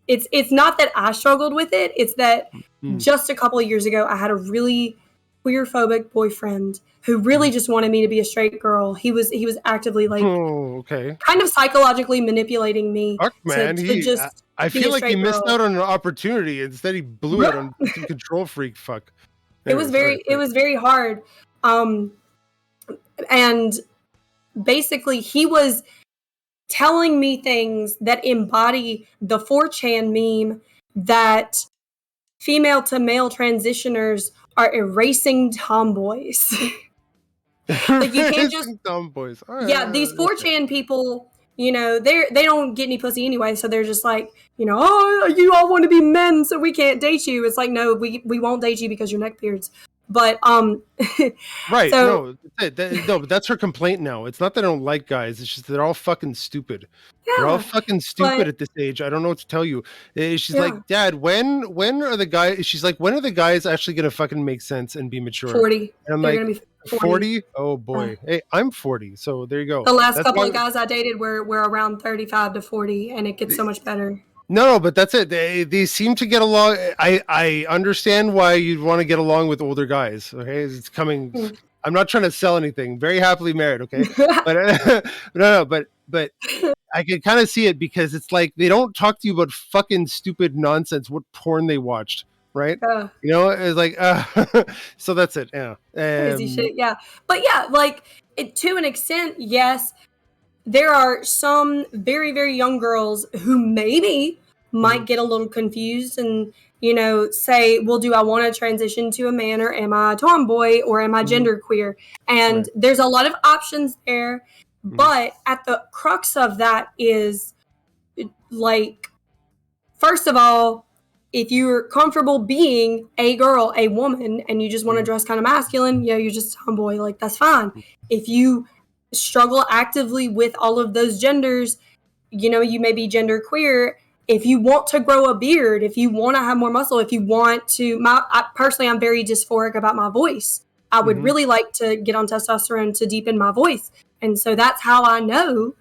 it's not that I struggled with it, it's that mm, just a couple of years ago I had a really queer-phobic boyfriend who really mm. just wanted me to be a straight girl. He was actively like Oh, okay. kind of psychologically manipulating me Fuck, to man. just I be feel a like he straight missed girl. out on an opportunity. Instead, he blew it on some control freak. Fuck. Anyways, all right. It was very hard. Um and basically he was telling me things that embody the 4chan meme that female to male transitioners are erasing tomboys. Like you can't just, Some dumb boys. All yeah, these right. Okay. 4chan people, they don't get any pussy anyway, so they're just like, oh, you all want to be men, so we can't date you. It's like, no, we won't date you because your neck beards. But Right. so No, no, but that's her complaint now. It's not that I don't like guys. It's just they're all fucking stupid. They're all yeah, fucking stupid but at this age. I don't know what to tell you. She's yeah, like, Dad, when are the guys? She's like, when are the guys actually gonna fucking make sense and be mature? 40. And I'm They're like, gonna be 40. 40? Oh boy. Hey, I'm 40, so there you go. The last That's couple why. of guys I dated were around 35 to 40, and it gets so much better. No, but that's it. They seem to get along. I understand why you'd want to get along with older guys. Okay, it's coming. Mm. I'm not trying to sell anything. Very happily married. Okay, but no, but I can kind of see it because it's like they don't talk to you about fucking stupid nonsense. What porn they watched, right? uh, It's like so that's it. Yeah. Crazy shit, yeah. But yeah, like to an extent, yes, there are some very, very young girls who maybe Mhm, might get a little confused and, say, well, do I want to transition to a man, or am I a tomboy, or am I mhm, genderqueer? And right. there's a lot of options there. Mhm, But at the crux of that is like, first of all, if you're comfortable being a girl, a woman, and you just want to mhm, dress kind of masculine, you're just a tomboy, like that's fine. If you struggle actively with all of those genders, you may be gender queer. If you want to grow a beard, if you want to have more muscle, if you want to, personally, I'm very dysphoric about my voice. I would mhm, really like to get on testosterone to deepen my voice. And so that's how I know,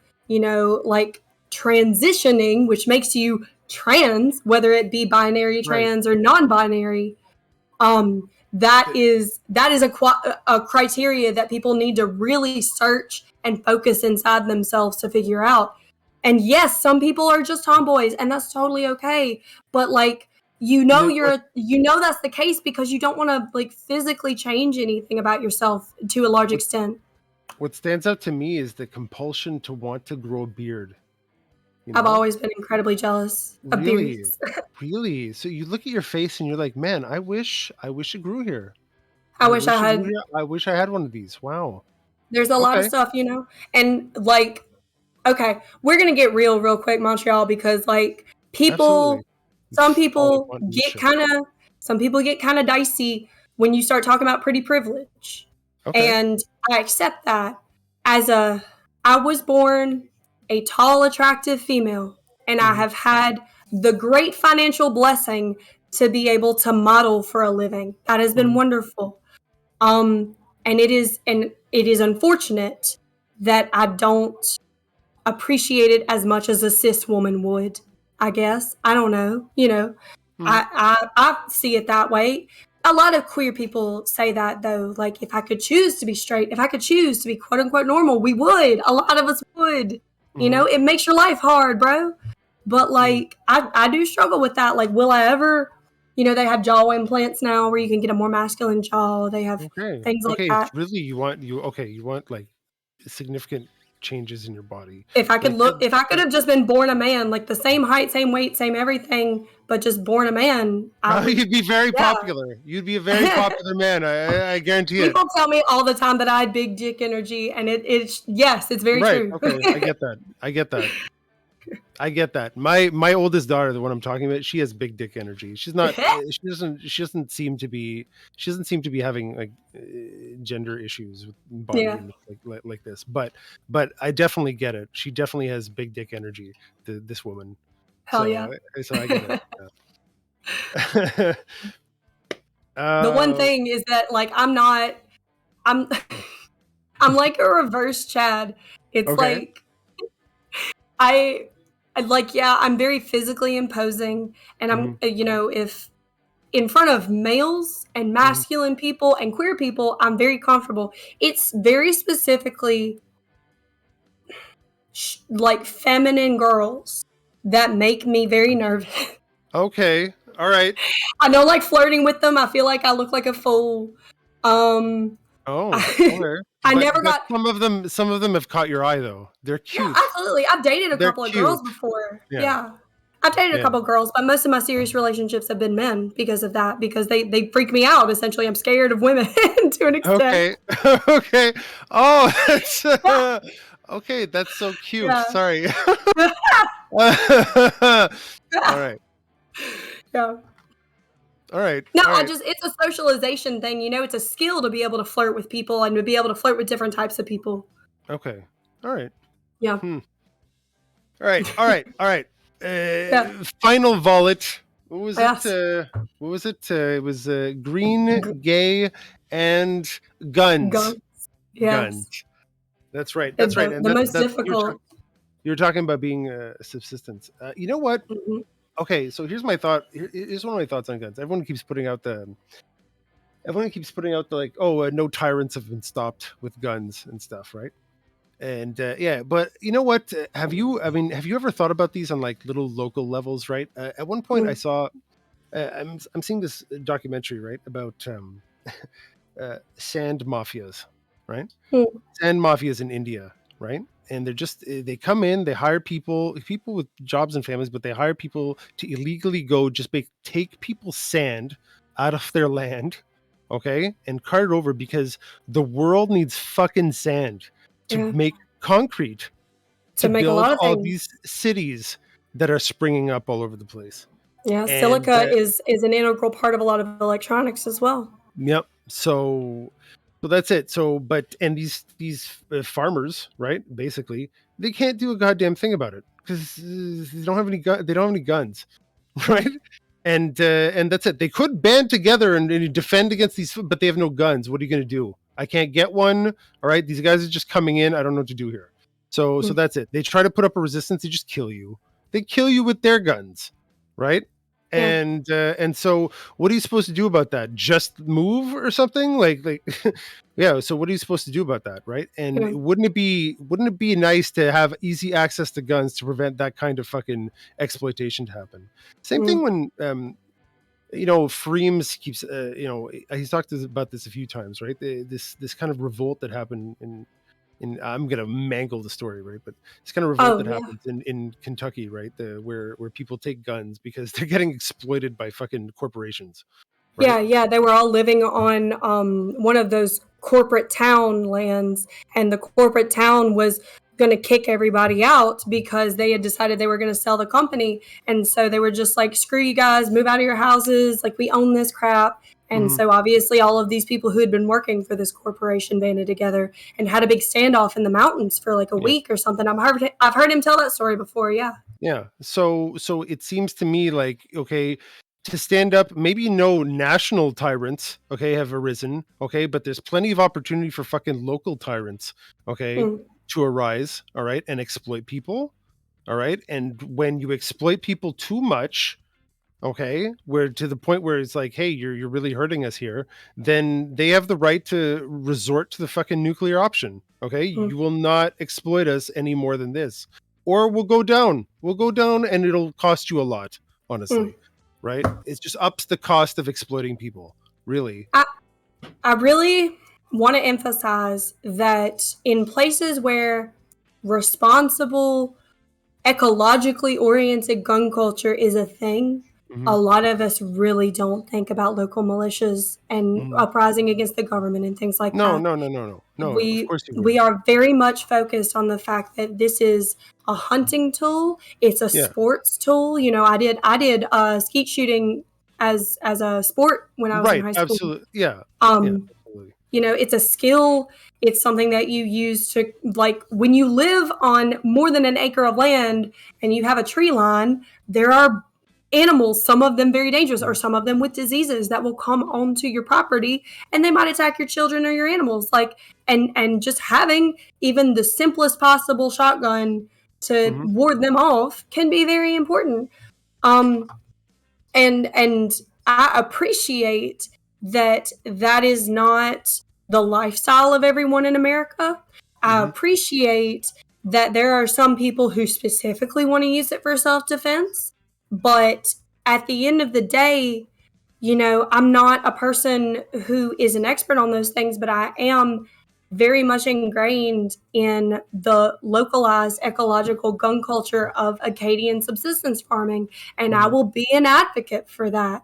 like transitioning, which makes you trans, whether it be binary right. trans or non-binary. That is a criteria that people need to really search and focus inside themselves to figure out. And yes, some people are just tomboys, and that's totally okay. But like, What that's the case because you don't want to like physically change anything about yourself to a large what extent. what stands out to me is the compulsion to want to grow a beard. You I've know, always been incredibly jealous of really, beards. really. So you look at your face and you're like, man, I wish it grew here. I wish I had. I wish I had one of these. Wow. There's a lot of Okay. stuff, and like, okay, we're gonna get real quick, Montreal, because like Absolutely. some All people upon this get shit. kind of dicey when you start talking about pretty privilege, Okay. and I accept that. I was born a tall, attractive female, and I have had the great financial blessing to be able to model for a living. That has been Mhm. wonderful. Um, and it is unfortunate that I don't appreciate it as much as a cis woman would. I guess I don't know. Mhm. I see it that way. A lot of queer people say that though. Like, if I could choose to be straight, if I could choose to be quote unquote normal, we would. A lot of us would. Mhm. It makes your life hard, bro. But Mhm. like, I do struggle with that. Like, will I ever? They have jaw implants now where you can get a more masculine jaw. They have Okay. things like Okay. that. It's really you want like significant changes in your body. If I could Like look, if I could have just been born a man, like the same height, same weight, same everything, but just born a man, I would. you'd be very Yeah. popular. You'd be a very popular man. I guarantee it. People tell me all the time that I had big dick energy, and it's yes, it's very Right. true. Okay. I get that. I get that. I get that. My oldest daughter, the one I'm talking about, she has big dick energy. She's not. She doesn't seem to be. She doesn't seem to be having like gender issues with body Yeah. image like this. But I definitely get it. She definitely has big dick energy. This woman. Hell yeah. So I get it. Yeah. The one thing is that like I'm I'm like a reverse Chad. It's Okay. like I like, yeah, I'm very physically imposing, and I'm Mhm. if in front of males and Mhm. masculine people and queer people, I'm very comfortable. It's very specifically like feminine girls that make me very nervous. Okay. All right. I don't like flirting with them. I feel like I look like a fool. Um, Oh. I, Okay. I But never got. some of them have caught your eye though. They're Yeah, cute. absolutely. I've dated a They're couple of girls cute. before. Yeah. Yeah. I've dated a Yeah. couple of girls, but most of my serious relationships have been men because of that, because they freak me out. Essentially, I'm scared of women to an extent. Okay. Okay. Oh, that's Yeah. okay. That's so cute. Yeah. Sorry. All right. Yeah. All right. No, All right. it's a socialization thing. It's a skill to be able to flirt with people and to be able to flirt with different types of people. Okay. All right. Yeah. Hmm. All right. All right. All right. Yeah. Final volley. What was it? Yes. What was it? It was green, gay, and guns. Guns. Guns. Yes. That's right. That's right. And The most that's difficult. you were talking about being subsistence. You know what? Mhm. Okay, so here's my thought. Here's one of my thoughts on guns. Everyone keeps putting out the like, oh, no tyrants have been stopped with guns and stuff, right? And yeah, but you know what? Have you ever thought about these on like little local levels, right? At one point, I Mm. saw, I'm seeing this documentary, right, about sand mafias, right? Mm. Sand mafias in India, right? And they come in, they hire people with jobs and families, but they hire people to illegally go take people's sand out of their land, okay, and cart it over because the world needs fucking sand to Yeah. make concrete To to make a build lot of all things. these cities that are springing up all over the place. Yeah, And silica is an integral part of a lot of electronics as well. yep. So that's it. And these farmers, right? Basically, they can't do a goddamn thing about it because they don't have they don't have any guns, Yeah. right? And that's it. They could band together and defend against these, but they have no guns. What are you going to do? I can't get one. All right, these guys are just coming in. I don't know what to do here. So Mm. that's it. They try to put up a resistance. They just kill you. They kill you with their guns, right? Yeah. And so what are you supposed to do about that? Just move or something like yeah, so what are you supposed to do about that, right? And Yeah. wouldn't it be nice to have easy access to guns to prevent that kind of fucking exploitation to happen? Same thing Mm. when Freems keeps he's talked about this a few times, right? This kind of revolt that happened in I'm gonna mangle the story, right? But this kind of revolt Oh that yeah. happens in Kentucky, right? Where people take guns because they're getting exploited by fucking corporations, right? Yeah. They were all living on one of those corporate town lands, and the corporate town was going to kick everybody out because they had decided they were going to sell the company. And so they were just like, screw you guys, move out of your houses. Like, we own this crap. And Mhm. so obviously all of these people who had been working for this corporation banded together and had a big standoff in the mountains for like a Yeah. week or something. I've heard him tell that story before. Yeah. Yeah. So it seems to me like, okay, to stand up, maybe no national tyrants, okay, have arisen, okay, but there's plenty of opportunity for fucking local tyrants, okay, Mm, to arise, all right, and exploit people, all right? And when you exploit people too much, okay, where to the point where it's like, hey, you're really hurting us here, then they have the right to resort to the fucking nuclear option. Okay, mm, you will not exploit us any more than this, or we'll go down and it'll cost you a lot, mm. honestly, right? It just ups the cost of exploiting people, really. I, I really want to emphasize that in places where responsible, ecologically oriented gun culture is a thing, Hmm. a lot of us really don't think about local militias and Hmm. uprising against the government and things like No, that. no, no, no, no, no, of We course you we wouldn't. are very much focused on the fact that this is a hunting tool. It's a Yeah, sports tool. You know, I did skeet shooting as a sport when I was in right, high school. absolutely, yeah, yeah, Um, absolutely. you know, it's a skill. It's something that you use to, like, when you live on more than an acre of land and you have a tree line, there are animals, some of them very dangerous or Mhm. some of them with diseases, that will come onto your property and they might attack your children or your animals. Like, and just having even the simplest possible shotgun to Mhm. ward them off can be very important. Um, and I appreciate that that is not the lifestyle of everyone in America. I Mhm. appreciate that there are some people who specifically want to use it for self-defense, but at the end of the day, you know, I'm not a person who is an expert on those things, but I am very much ingrained in the localized ecological gun culture of Acadian subsistence farming, and I Mhm. will be an advocate for that.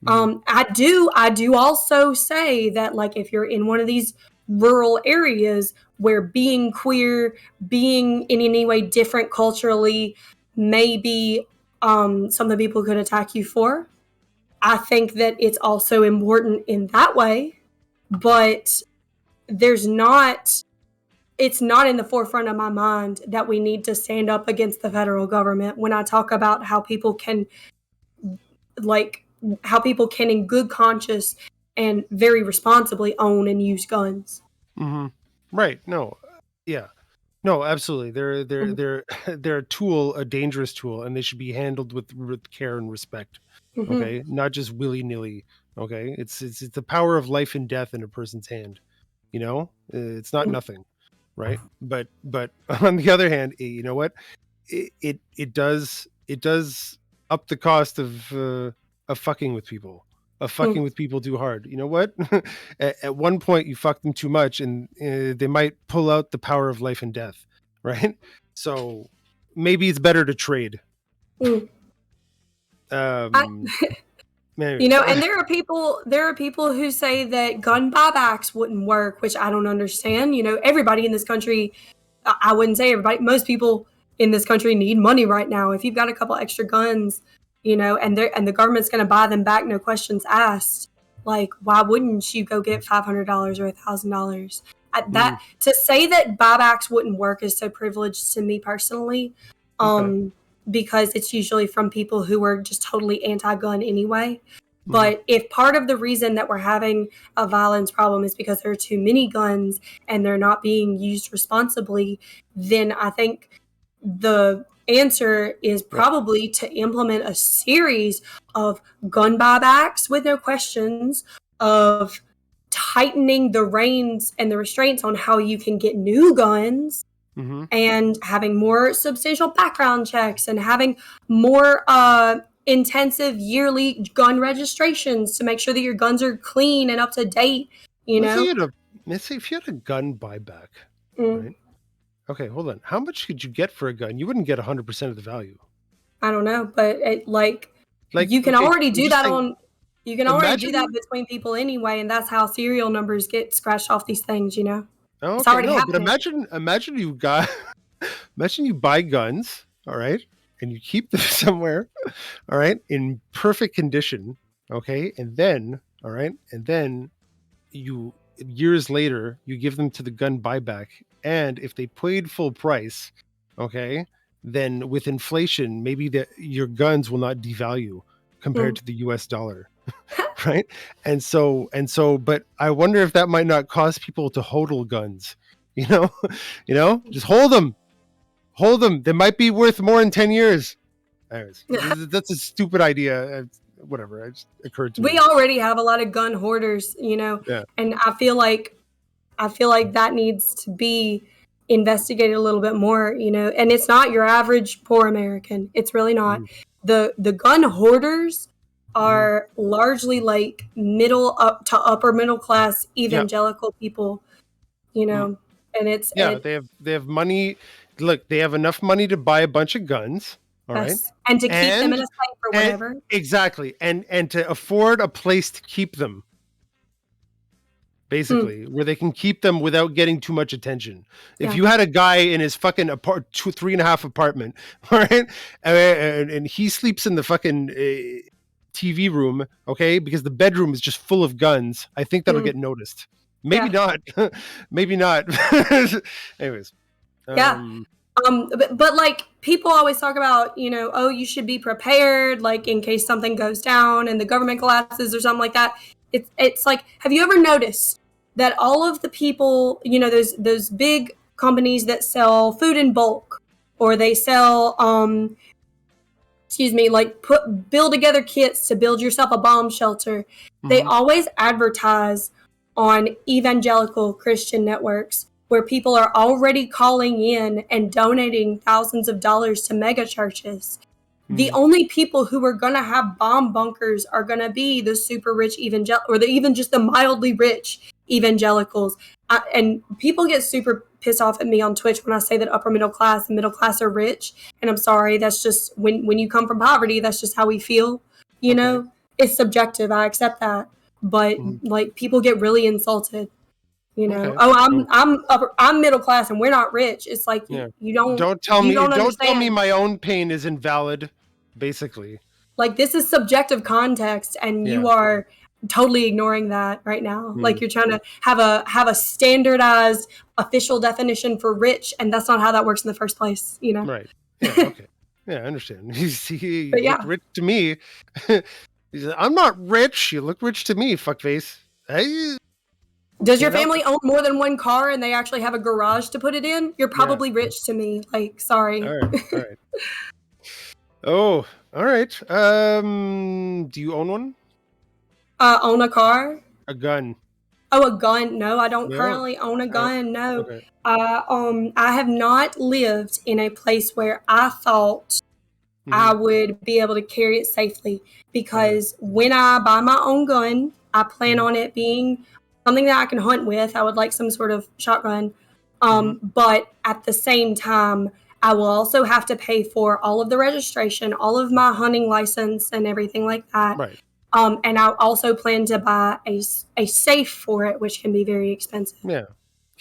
Mhm. I do also say that, like, if you're in one of these rural areas where being queer, being in any way different culturally, may be something people could attack you for, I think that it's also important in that way, but there's not it's not in the forefront of my mind that we need to stand up against the federal government when I talk about like how people can in good conscience and very responsibly own and use guns. Mhm. Right. No. Yeah. No, absolutely. They're they're Mhm. they're they're a tool, a dangerous tool, and they should be handled with care and respect. Mhm. Okay, not just willy nilly. Okay, it's the power of life and death in a person's hand. You know, it's not Mhm. nothing, right? But on the other hand, you know what? It does up the cost of fucking with people, of fucking Mhm. with people too hard. You know what? At one point, you fuck them too much, and they might pull out the power of life and death, right? So maybe it's better to trade. Mhm. I, Um, you anyways, know, and there are people who say that gun buybacks wouldn't work, which I don't understand. You know, everybody in this country, I wouldn't say everybody, most people in this country need money right now. If you've got a couple extra guns, you know, and the government's going to buy them back, no questions asked. Like, why wouldn't you go get $500 or $1,000? mm, That to say that buybacks wouldn't work is so privileged to me personally, okay. um, because it's usually from people who are just totally anti-gun anyway. Hmm. But if part of the reason that we're having a violence problem is because there are too many guns and they're not being used responsibly, then I think the answer is Right. probably to implement a series of gun buybacks with no questions, of tightening the reins and the restraints on how you can get new guns, Hmm. and having more substantial background checks and having more intensive yearly gun registrations to make sure that your guns are clean and up to date, you Let's say know? you had a let's say if you had a gun buyback, Mm, right? Okay, hold on. How much could you get for a gun? You wouldn't get 100% of the value. I don't know, but like, Like, you can okay, already I'm do just that saying. on. You can already do that between people anyway, and that's how serial numbers get scratched off these things, you know? Oh, It's okay, already no, but happening. imagine you got imagine you buy guns, all right, and you keep them somewhere, all right, in perfect condition, okay, and then, all right, and then you years later you give them to the gun buyback, and if they paid full price, okay, then with inflation, maybe your guns will not devalue compared Mm. to the US dollar. Right. And so but I wonder if that might not cause people to hodl guns, you know. Just hold them, they might be worth more in 10 years. Anyways, that's a stupid idea. Whatever, it just occurred to We me. already have a lot of gun hoarders, you know, Yeah. and I feel like that needs to be investigated a little bit more, you know. And it's not your average poor American. It's really not. Mhm. The gun hoarders Mhm. are largely like middle up to upper middle class Yeah. evangelical people, you Mm. know. And it's Yeah, it they have money. Look, they have enough money to buy a bunch of guns, all right, yes, and to keep them in a and safe or and whatever. exactly, and to afford a place to keep them, Mm, basically, where they can keep them without getting too much attention. If yeah. you had a guy in his fucking two, 3.5 apartment, all right, and he sleeps in the fucking TV room, okay, because the bedroom is just full of guns, I think that'll Mm, get noticed. Maybe yeah. not, maybe not. Anyways, Yeah. um, But like people always talk about, you know, oh, you should be prepared, like in case something goes down and the government collapses or something like that. It's like, have you ever noticed that all of the people, you know, those big companies that sell food in bulk, or they sell, excuse me, like build together kits to build yourself a bomb shelter. They mhm, always advertise on evangelical Christian networks where people are already calling in and donating thousands of dollars to mega churches. The mhm, only people who are going to have bomb bunkers are going to be the super rich or even just the mildly rich evangelicals. And people get super pissed off at me on Twitch when I say that upper middle class and middle class are rich. And I'm sorry, that's just when you come from poverty, that's just how we feel. You okay, know, it's subjective. I accept that, but mhm, like people get really insulted. You know, okay, oh, oh, I'm middle class and we're not rich. It's like yeah. you don't Don't tell you me, don't don't tell me understand. my own pain is invalid, basically. Like this is subjective context, and Yeah. you are totally ignoring that right now. Like Mm, you're trying to have a standardized official definition for rich, and that's not how that works in the first place. You know. right. Yeah. Okay. Yeah, I understand. You But look yeah, rich to me. He said, I'm not rich. You look rich to me, fuckface. I does your can't help family it. own more than one car and they actually have a garage to put it in? You're Yeah. probably rich to me. Like, All sorry. right. All right. Oh, all right. Do you own one? Own a car? A gun? Oh, a gun? No, I don't No. currently own a Oh, gun. No, okay. I have not lived in a place where I thought Hmm. I would be able to carry it safely, Okay. because when I buy my own gun, I plan Hmm. on it being something that I can hunt with. I would like some sort of shotgun. Hmm. But at the same time, I will also have to pay for all of the registration, all of my hunting license, and everything like that. Right. And I also plan to buy a safe for it, which can be very expensive. Yeah.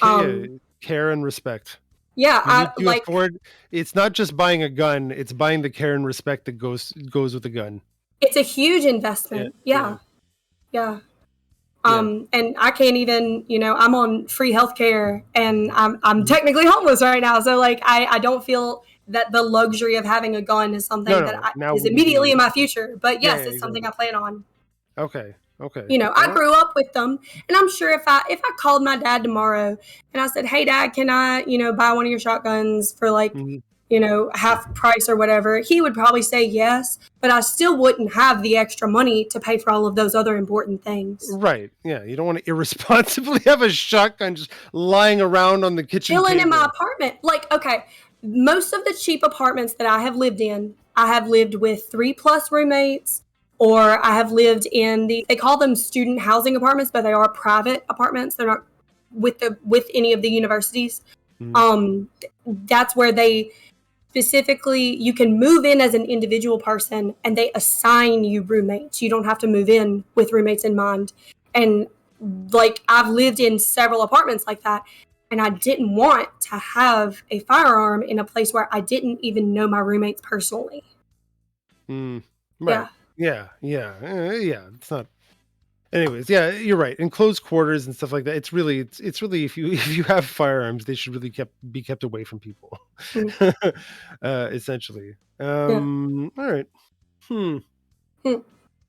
Yeah. Um, Care and respect. yeah, You I need to like afford. It's not just buying a gun. It's buying the care and respect that goes with a gun. it's a huge Yeah. investment. Yeah. Yeah, yeah. Yeah. And I can't even, you know, I'm on free healthcare and I'm Mhm. technically homeless right now. So like I don't feel that the luxury of having a gun is No, something that no. Now is wouldn't immediately be. in my future. But Yeah. yes, Yeah. it's something Exactly. I plan on. Okay. Okay. You know, I Well. grew up with them, and I'm sure if I called my dad tomorrow and I said, "Hey, Dad, can I, you know, buy one of your shotguns for like, Mhm. you know, half price or whatever?" He would probably say yes, but I still wouldn't have the extra money to pay for all of those other important things. Right. Yeah. You don't want to irresponsibly have a shotgun just lying around on the kitchen Chilling in my table. apartment. Like, okay, most of the cheap apartments that I have lived in, I have lived with 3+ roommates, or I have lived in they call them student housing apartments, but they are private apartments. They're not with any of the universities. Mhm. Um, that's where they specifically, you can move in as an individual person and they assign you roommates. You don't have to move in with roommates in mind. And like, I've lived in several apartments like that, and I didn't want to have a firearm in a place where I didn't even know my roommates personally. Right. Yeah. Yeah. It's not. Anyways, yeah, you're right. In close quarters and stuff like that, it's really if you have firearms, they should really be kept away from people. Essentially. All right.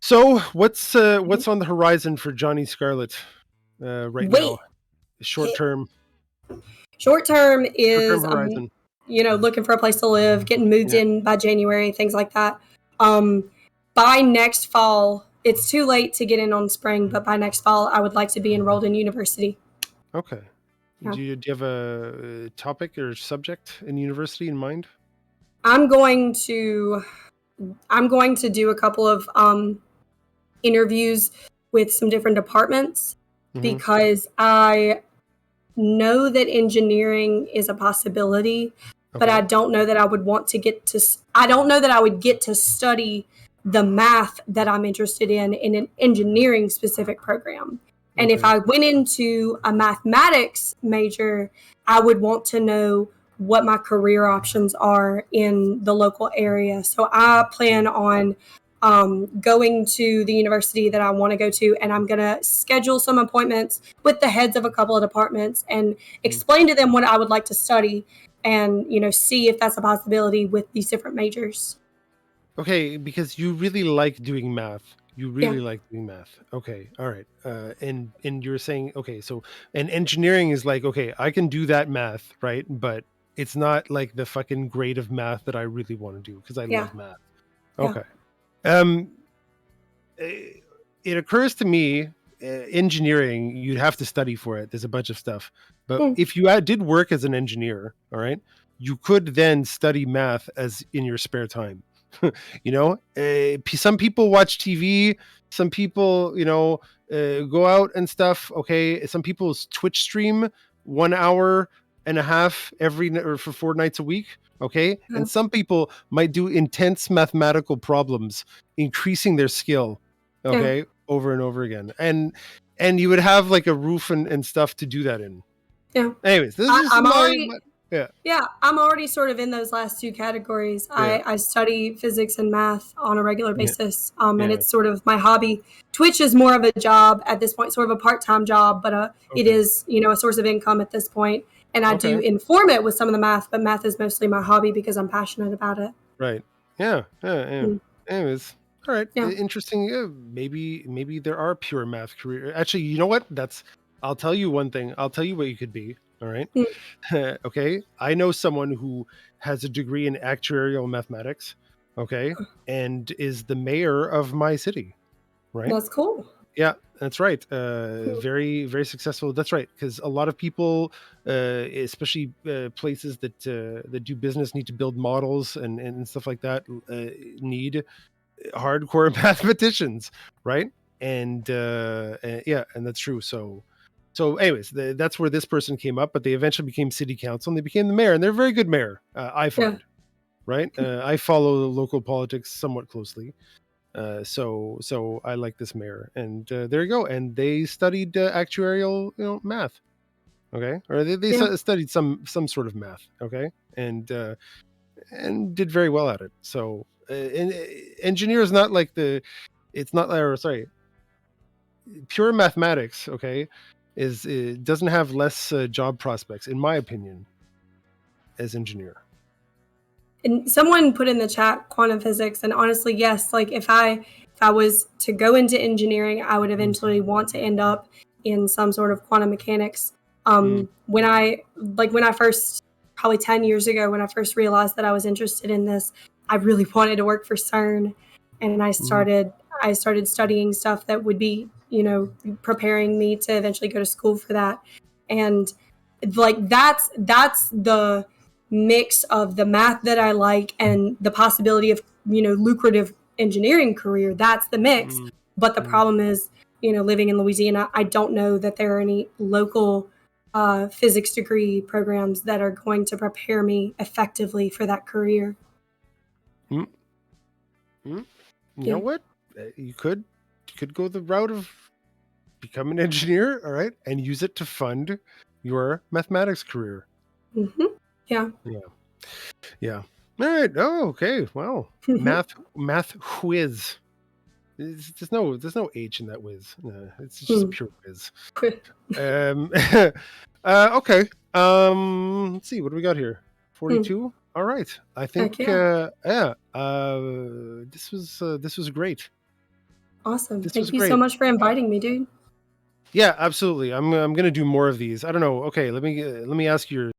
So what's on the horizon for JohnnyScarlett right now? Short term. Short term is horizon. Looking for a place to live, getting moved in by January, things like that. By next fall, it's too late to get in on spring, but by next fall, I would like to be enrolled in university. Okay. Yeah. Do you have a topic or subject in university in mind? I'm going to do a couple of interviews with some different departments because I know that engineering is a possibility, but I don't know that I would want to I don't know that I would get to study the math that I'm interested in an engineering specific program. And if I went into a mathematics major, I would want to know what my career options are in the local area. So I plan on going to the university that I want to go to, and I'm going to schedule some appointments with the heads of a couple of departments and explain to them what I would like to study and, see if that's a possibility with these different majors. Okay, because you really like doing math. You really like doing math. Okay, all right. And you're saying, okay, so, and engineering is like, okay, I can do that math, right? But it's not like the fucking grade of math that I really want to do because I love math. Okay. It occurs to me, engineering, you'd have to study for it. There's a bunch of stuff. But if you did work as an engineer, all right, you could then study math as in your spare time. Some people watch TV, some people go out and stuff. Okay, some people Twitch stream 1 hour and a half for 4 nights a week. Okay, and some people might do intense mathematical problems, increasing their skill. Okay, over and over again, and you would have like a roof and stuff to do that in. Anyways, this is I'm already sort of in those last two categories. I study physics and math on a regular basis, and it's sort of my hobby. Twitch is more of a job at this point, sort of a part-time job, but it is, a source of income at this point. And I do inform it with some of the math, but math is mostly my hobby because I'm passionate about it. Right. Yeah. Anyways, all right. Interesting. Maybe there are pure math career. Actually, you know what? I'll tell you one thing. I'll tell you what you could be. All right. Okay. I know someone who has a degree in actuarial mathematics. Okay. And is the mayor of my city. Right. That's cool. Yeah, that's right. Very, very successful. That's right. Because a lot of people, especially places that do business, need to build models and stuff like that, need hardcore mathematicians. Right. And that's true. So anyways, that's where this person came up, but they eventually became city council and they became the mayor, and they're a very good mayor, I find. Right. I follow local politics somewhat closely. So I like this mayor, and there you go. And they studied actuarial, math. Okay. Or they studied some sort of math. Okay. And did very well at it. So engineer is not like pure mathematics. Okay. It doesn't have less job prospects, in my opinion, as engineer. And someone put in the chat quantum physics, and honestly, yes, like if I was to go into engineering, I would eventually want to end up in some sort of quantum mechanics. When I first, probably 10 years ago, when I first realized that I was interested in this, I really wanted to work for CERN, and I started studying stuff that would be, preparing me to eventually go to school for that. And like that's the mix of the math that I like and the possibility of, lucrative engineering career. That's the mix. But the problem is, living in Louisiana, I don't know that there are any local physics degree programs that are going to prepare me effectively for that career. You know what? You could go the route of become an engineer, all right, and use it to fund your mathematics career. Yeah. All right. Oh, okay. Wow. Math whiz. There's no H in that whiz. It's just pure whiz. Okay. Let's see. What do we got here? 42. All right. I think. This was great. Awesome. Thank you so much for inviting me, dude. Yeah, absolutely. I'm gonna do more of these. I don't know. Okay, let me ask you